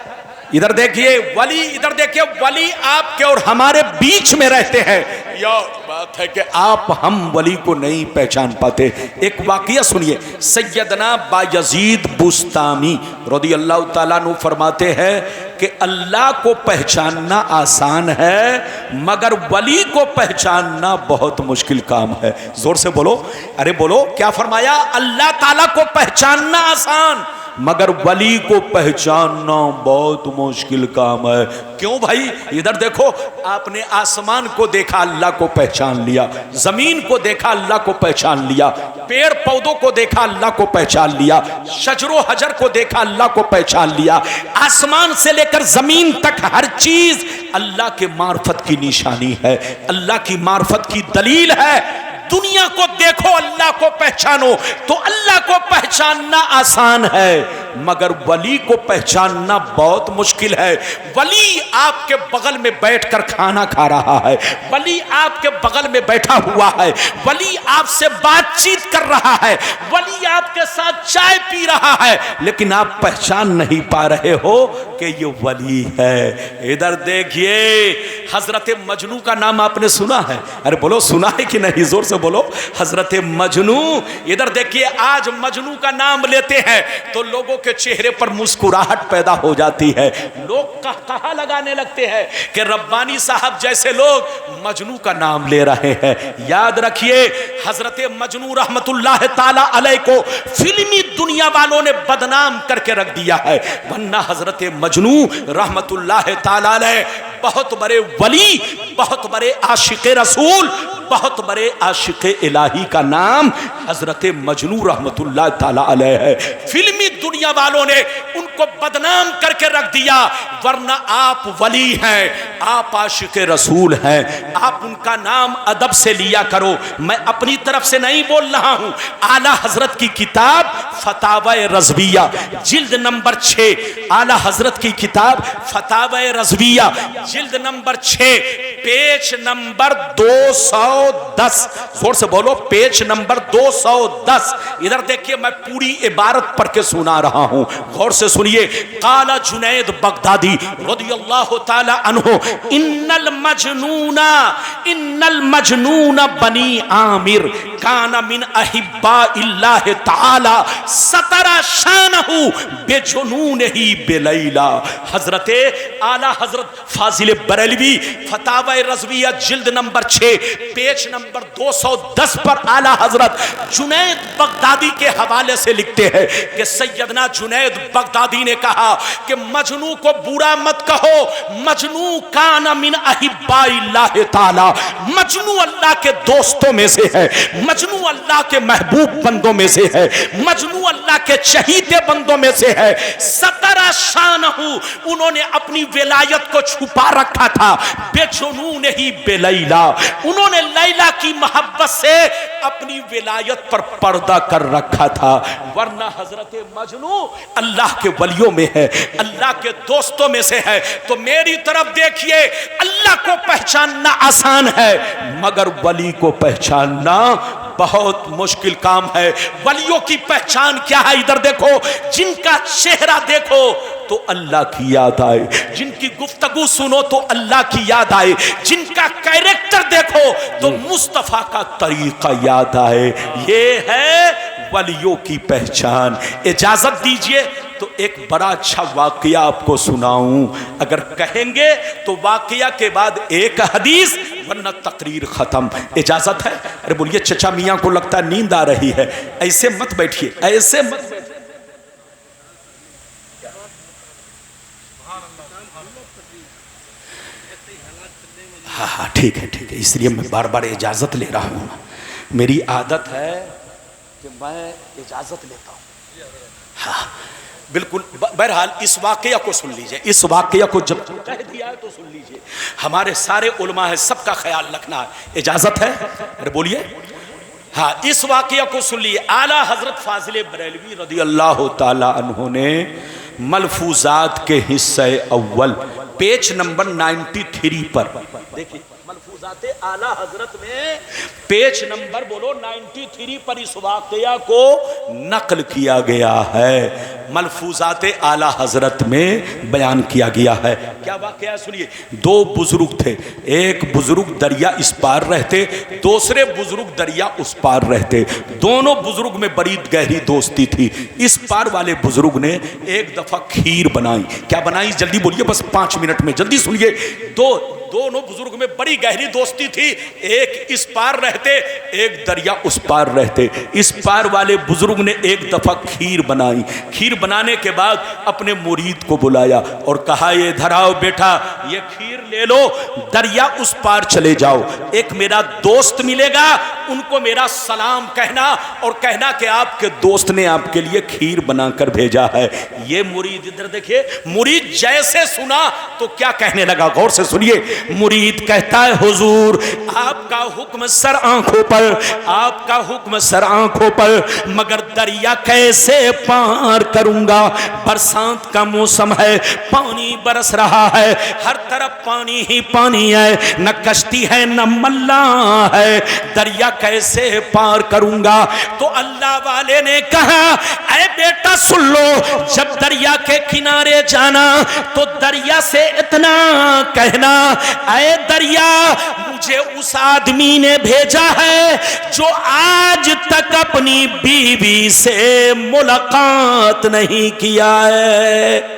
इधर देखिए वली, इधर देखिए वली आपके और हमारे बीच में रहते हैं। यह बात है कि आप हम वली को नहीं पहचान पाते। एक वाकया सुनिए, सैयदना बायजीद बुस्तामी रज़ी अल्लाह ताला अन्हु फरमाते हैं कि अल्लाह को पहचानना आसान है मगर वली को पहचानना बहुत मुश्किल काम है। जोर से बोलो, अरे बोलो, क्या फरमाया? अल्लाह ताला को पहचानना आसान मगर वली को पहचानना बहुत मुश्किल काम है। क्यों भाई? इधर देखो, आपने आसमान को देखा, अल्लाह को पहचान लिया, जमीन को देखा, अल्लाह को पहचान लिया, पेड़ पौधों को देखा, अल्लाह को पहचान लिया, शजरो हजर को देखा, अल्लाह को पहचान लिया। आसमान से लेकर जमीन तक हर चीज अल्लाह के मार्फत की निशानी है, अल्लाह की मार्फत की दलील है। दुनिया को देखो, अल्लाह को पहचानो, तो अल्लाह को पहचानना आसान है मगर वली को पहचानना बहुत मुश्किल है। वली आपके बगल में बैठकर खाना खा रहा है, वली आपके बगल में बैठा हुआ है, वली आपसे बातचीत कर रहा है, वली आपके साथ चाय पी रहा है, लेकिन आप पहचान नहीं पा रहे हो कि ये वली है। इधर देखिए, हजरत मजनू का नाम आपने सुना है? अरे बोलो, सुना है कि नहीं? जोर से बोलो, हजरत मजनू। इधर देखिए, आज मजनू का नाम लेते हैं तो लोगों के चेहरे पर मुस्कुराहट पैदा हो जाती है। लोग कहा लगाने लगते हैं कि रब्बानी साहब जैसे लोग मजनू का नाम ले रहे हैं। याद रखिए, हजरत मजनू रहमतुल्लाह ताला अलैह को फिल्मी दुनिया वालों ने बदनाम करके रख दिया है, वरना हजरत मजनू रहमतुल्लाह ताला अलैह बहुत बड़े वली, बहुत बड़े आशिक़े रसूल, बहुत बड़े आशिक़े इलाही का नाम हजरत मजनू रहमतुल्लाह ताला अलैह है। फिल्मी दुनिया वालों ने उनको बदनाम करके रख दिया, वरना आप वली हैं, आप आशिक़े रसूल हैं, आप उनका नाम अदब से लिया करो। मैं अपनी तरफ से नहीं बोल रहा हूं। आला हजरत की किताब फतावा रज़विया जिल्द नंबर 6, आला हजरत की किताब फतावा रज़विया जिल्द नंबर 6 पेज नंबर 210, जोर से बोलो, पेज नंबर 210। इधर देखिए, मैं पूरी इबारत पढ़ के सुना रहा हूं, गौर से सुनिए। काला जुनैद बगदादी रदियल्लाहु ताला अन्हु, इन्नल मजनूना बनी आमिर काना मिन अहिब्बा इल्लाह ताला सतरा शानहु बेजुनून ही बेलैला। हजरते आला हजरत फाजिल बरेलवी फतावा रज़विया जिल्द नंबर 6 पेज नंबर 210 पर आला हजरत जुनैद बगदादी के हवाले से लिखते हैं कि सैयदना जुनैद बगदादी ने कहा कि मजनू को बुरा मत कहो, मजनू काना मिन अहिब्बा इल्लाह ताला, मजनू अल्लाह के दोस्तों में से है, मजनू अल्लाह के महबूब बंदों में से है, मजनू अल्लाह के चहीते बंदों में से है। सतरा शानहु, उन्होंने अपनी विलायत को छुपा रखा था, बेजुनून ही बेलैला, उन्होंने लैला की मोहब्बत से अपनी विलायत पर पर्दा कर रखा था, वरना हजरत मजनू अल्लाह के वलियों में है, अल्लाह के दोस्तों में से है। तो मेरी तरफ देखिए, अल्लाह को पहचानना आसान है मगर वली को पहचानना बहुत मुश्किल काम है। वलियों की पहचान क्या है? इधर देखो, जिनका चेहरा देखो तो अल्लाह की याद आए, जिनकी गुफ्तगू सुनो तो अल्लाह की याद आए, जिनका कैरेक्टर देखो तो मुस्तफा का तरीका याद आए। ये है वलियों की पहचान। इजाजत दीजिए तो एक बड़ा अच्छा वाकया आपको सुनाऊं, अगर कहेंगे तो वाकया के बाद एक हदीस, वरना तकरीर खत्म। इजाजत है? अरे बोलिए, चचा मियां को लगता है नींद आ रही है, ऐसे मत बैठिए, ऐसे मत बैठिए। हाँ हाँ ठीक है ठीक है, इसलिए मैं बार बार इजाजत ले रहा हूं। मेरी आदत है कि मैं इजाजत लेता हूं। हाँ बिल्कुल। बहरहाल इस वाकया को सुन लीजिए, इस वाकया को जब कह दिया है तो सुन लीजिए। हमारे सारे उलमा है, सबका ख्याल रखना है। इजाजत है? अरे बोलिए। हाँ, इस वाकया को सुन लीजिए। आला हजरत फाजिल बरेलवी रदी अल्लाह ताला अन्हु ने मलफूजात के हिस्से अव्वल पेज नंबर 93 पर देखिए, मलफूजात आला हजरत में पेज नंबर बोलो 93 पर इस वाकया को नकल किया गया है। मलफूजात आला हजरत में बयान किया गया है। क्या वाकया सुनिए। दो बुजुर्ग थे, एक बुजुर्ग दरिया इस पार रहते, दूसरे बुजुर्ग दरिया उस पार रहते। दोनों बुजुर्ग में बड़ी गहरी दोस्ती थी। इस पार वाले बुजुर्ग ने एक दफा खीर बनाई। क्या बनाई? जल्दी बोलिए, बस 5 मिनट में, जल्दी सुनिए। दोनों बुजुर्ग में बड़ी गहरी दोस्ती थी। एक इस पार रहते, एक दरिया उस पार रहते। इस पार वाले बुजुर्ग ने एक दफा खीर बनाई। खीर बनाने के बाद अपने मुरीद को बुलाया और कहा, ये इधर आओ बेटा, ये खीर ले लो, दरिया उस पार चले जाओ। एक मेरा दोस्त मिलेगा, उनको मेरा सलाम कहना और कहना कि आपके दोस्त ने आपके लिए खीर बनाकर भेजा है। ये मुरीद, इधर देखिए, मुरीद जैसे सुना तो क्या कहने लगा, गौर से सुनिए। मुरीद कहता है, हुजूर आपका हुक्म सर आंखों पर, आपका हुक्म सर आंखों पर, मगर दरिया कैसे पार करूंगा? बरसात का मौसम है, पानी बरस रहा है, हर तरफ पानी ही पानी है, न कश्ती है न मल्ला है, दरिया कैसे पार करूंगा? तो अल्लाह वाले ने कहा, ऐ बेटा सुन लो, जब दरिया के किनारे जाना तो दरिया से इतना कहना, ऐ दरिया, मुझे उस आदमी ने भेजा है जो आज तक अपनी बीवी से मुलाकात नहीं किया है।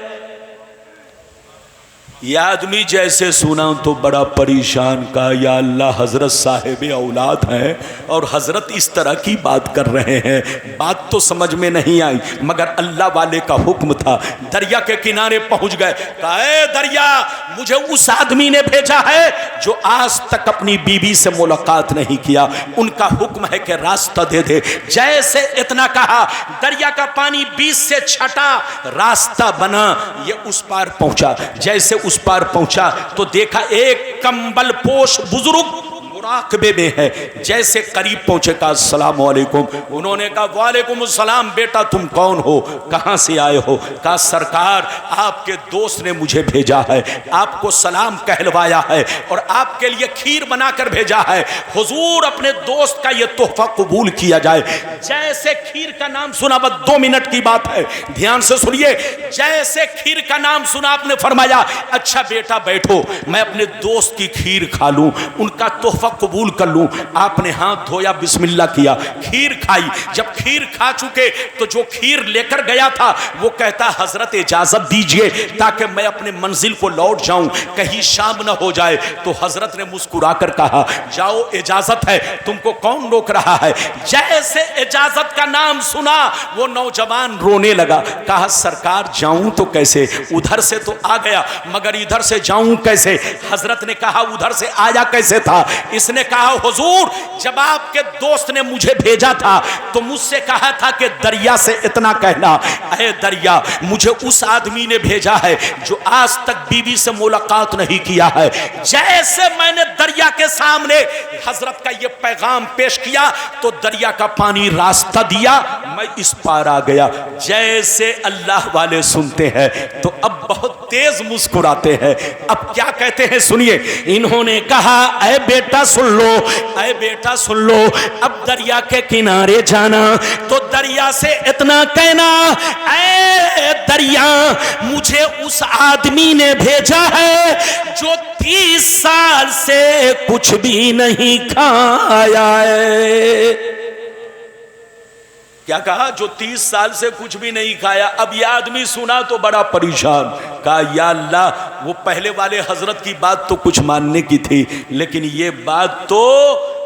ये आदमी जैसे सुना तो बड़ा परेशान का, या अल्लाह, हजरत साहिब औलाद हैं और हजरत इस तरह की बात कर रहे हैं। बात तो समझ में नहीं आई, मगर अल्लाह वाले का हुक्म था। दरिया के किनारे पहुंच गए। कहा, ए दरिया, मुझे उस आदमी ने भेजा है जो आज तक अपनी बीवी से मुलाकात नहीं किया, उनका हुक्म है कि रास्ता दे दे। जैसे इतना कहा, दरिया का पानी बीच से छटा, रास्ता बना, ये उस पार पहुंचा। जैसे उस पार पहुंचा तो देखा एक कंबल पोश बुजुर्ग, मुआकबे में है। जैसे करीब पहुंचे कहा अस्सलाम वालेकुम। उन्होंने कहा वालेकुम अस्सलाम, बेटा तुम कौन हो, कहां से आए हो? कहा सरकार आपके दोस्त ने मुझे भेजा है, आपको सलाम कहलवाया है और आपके लिए खीर बनाकर भेजा है। हुजूर अपने दोस्त का यह तोहफा कबूल किया जाए। जैसे खीर का नाम सुना, बस 2 मिनट की बात है, ध्यान से सुनिए। जैसे खीर का नाम सुना आपने फरमाया अच्छा बेटा बैठो, मैं अपने दोस्त की खीर खा लूं, उनका तोहफा कबूल कर लूं। आपने हाथ धोया, बिस्मिल्लाह किया, खीर खाई। जब खीर खा चुके तो जो खीर लेकर गया था वो कहता हजरत इजाजत दीजिए ताकि मैं अपने मंजिल को लौट जाऊं, कहीं शाम ना हो जाए। तो हजरत ने मुस्कुराकर कहा जाओ इजाजत है, तुमको कौन रोक रहा है। जैसे इजाजत का नाम सुना वो नौजवान रोने लगा। कहा सरकार जाऊं तो कैसे, उधर से तो आ गया मगर इधर से जाऊं कैसे। हजरत ने कहा उधर से आया कैसे था। इसने कहा हुजूर जब आपके दोस्त ने मुझे भेजा था तो मुझसे कहा था कि दरिया से इतना कहना, अरे दरिया मुझे उस आदमी ने भेजा है जो आज तक बीवी से मुलाकात नहीं किया है। जैसे मैंने दरिया के सामने हजरत का ये पैगाम पेश किया तो दरिया का पानी रास्ता दिया, मैं इस पार आ गया। जैसे अल्लाह वाले सुनते हैं तो अब बहुत तेज मुस्कुराते हैं। अब क्या कहते हैं सुनिए। इन्होंने कहा ऐ बेटा सुन लो, ऐ बेटा सुन लो, अब दरिया के किनारे जाना तो दरिया से इतना कहना ऐ दरिया मुझे उस आदमी ने भेजा है जो 30 साल से कुछ भी नहीं खाया है। क्या कहा? जो 30 साल से कुछ भी नहीं खाया। अब यह आदमी सुना तो बड़ा परेशान। कहा या अल्लाह वो पहले वाले हजरत की बात तो कुछ मानने की थी लेकिन ये बात तो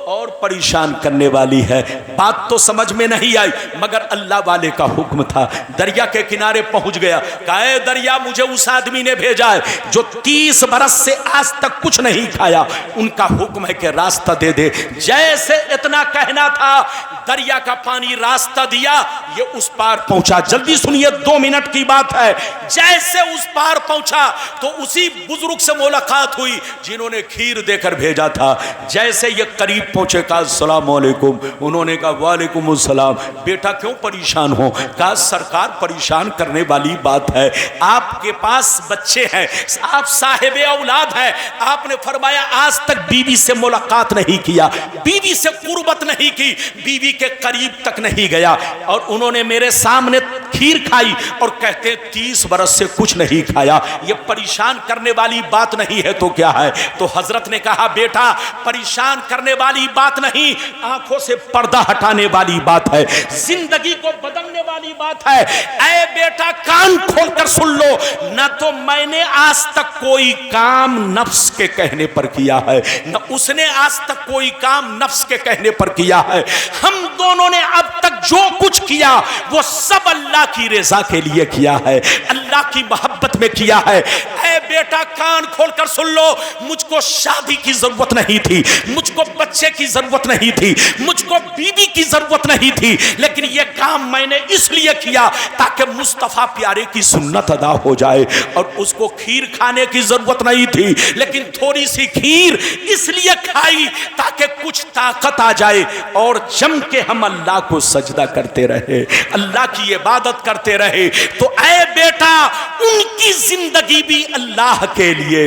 और परेशान करने वाली है। बात तो समझ में नहीं आई मगर अल्लाह वाले का हुक्म था। दरिया के किनारे पहुंच गया। कहा दरिया मुझे उस आदमी ने भेजा है जो 30 बरस से आज तक कुछ नहीं खाया, उनका हुक्म है कि रास्ता दे दे। जैसे इतना कहना था दरिया का पानी रास्ता दिया, ये उस पार पहुंचा। जल्दी सुनिए 2 मिनट की बात है। जैसे उस पार पहुंचा तो उसी बुजुर्ग से मुलाकात हुई जिन्होंने खीर देकर भेजा था। जैसे ये करीब पहुंचे कहा अस्सलाम वालेकुम। उन्होंने कहा वालेकुम अस्सलाम। बेटा क्यों परेशान हो? कहा सरकार परेशान करने वाली बात है, आपके पास बच्चे हैं, आप साहिब औलाद हैं, आपने फरमाया आज तक बीवी से मुलाकात नहीं किया, बीवी से कुर्बत नहीं की, बीवी के करीब तक नहीं गया और उन्होंने मेरे सामने खीर खाई और कहते 30 बरस से कुछ नहीं खाया। ये परेशान करने वाली बात नहीं है तो क्या है? तो हजरत ने कहा बेटा परेशान करने वाली बात नहीं, आंखों से पर्दा हटाने वाली बात है, जिंदगी को बदलने वाली बात है। ऐ बेटा कान खोलकर सुन लो, न तो मैंने आज तक कोई काम नफ्स के कहने पर किया है, न उसने आज तक कोई काम नफ्स के कहने पर किया है। हम दोनों ने अब तक जो कुछ किया वो सब अल्लाह की रज़ा के लिए किया है, अल्लाह की मोहब्बत में किया है। ऐ बेटा कान खोलकर सुन लो, मुझको शादी की जरूरत नहीं थी, मुझको बच्चे की जरूरत नहीं थी, मुझको बीवी की जरूरत नहीं थी, लेकिन यह काम मैंने इसलिए किया ताकि मुस्तफा प्यारे की सुन्नत अदा हो जाए। और उसको खीर खाने की जरूरत नहीं थी लेकिन थोड़ी सी खीर इसलिए खाई ताकि कुछ ताकत आ जाए और जम के हम अल्लाह को सजदा करते रहे, अल्लाह की इबादत करते रहे। तो ऐ बेटा उनकी जिंदगी भी अल्लाह के लिए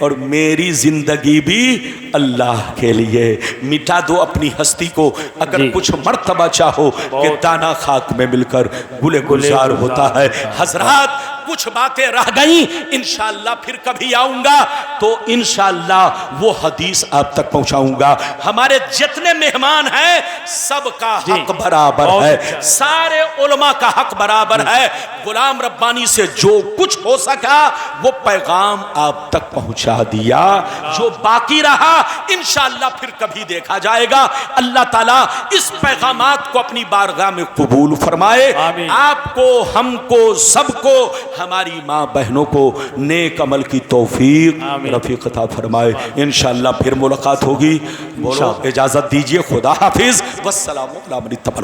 और मेरी जिंदगी भी अल्लाह के लिए। मिटा दो अपनी हस्ती को, अगर कुछ मर्तबा चाहो कि दाना खाक में मिलकर गुले गुलजार होता है। हजरात कुछ बातें रह गई, इंशाअल्लाह फिर कभी आऊंगा तो इंशाअल्लाह वो हदीस आप तक पहुंचाऊंगा। हमारे जितने मेहमान हैं सबका हक बराबर है, सारे उलमा का हक बराबर है। गुलाम रब्बानी से जो कुछ हो सका वो पैगाम आप तक पहुंचा दिया, जो बाकी रहा इंशाअल्लाह फिर कभी देखा जाएगा। अल्लाह ताला इस पैगामात को अपनी बारगाह में कबूल फरमाए। आपको, हमको, सबको, हमारी माँ बहनों को नेक अमल की तौफीक रफीक अता फरमाए। इंशाअल्लाह फिर मुलाकात होगी। बोलो इजाजत दीजिए, खुदा हाफिज, वस्सलामु अलैकुम।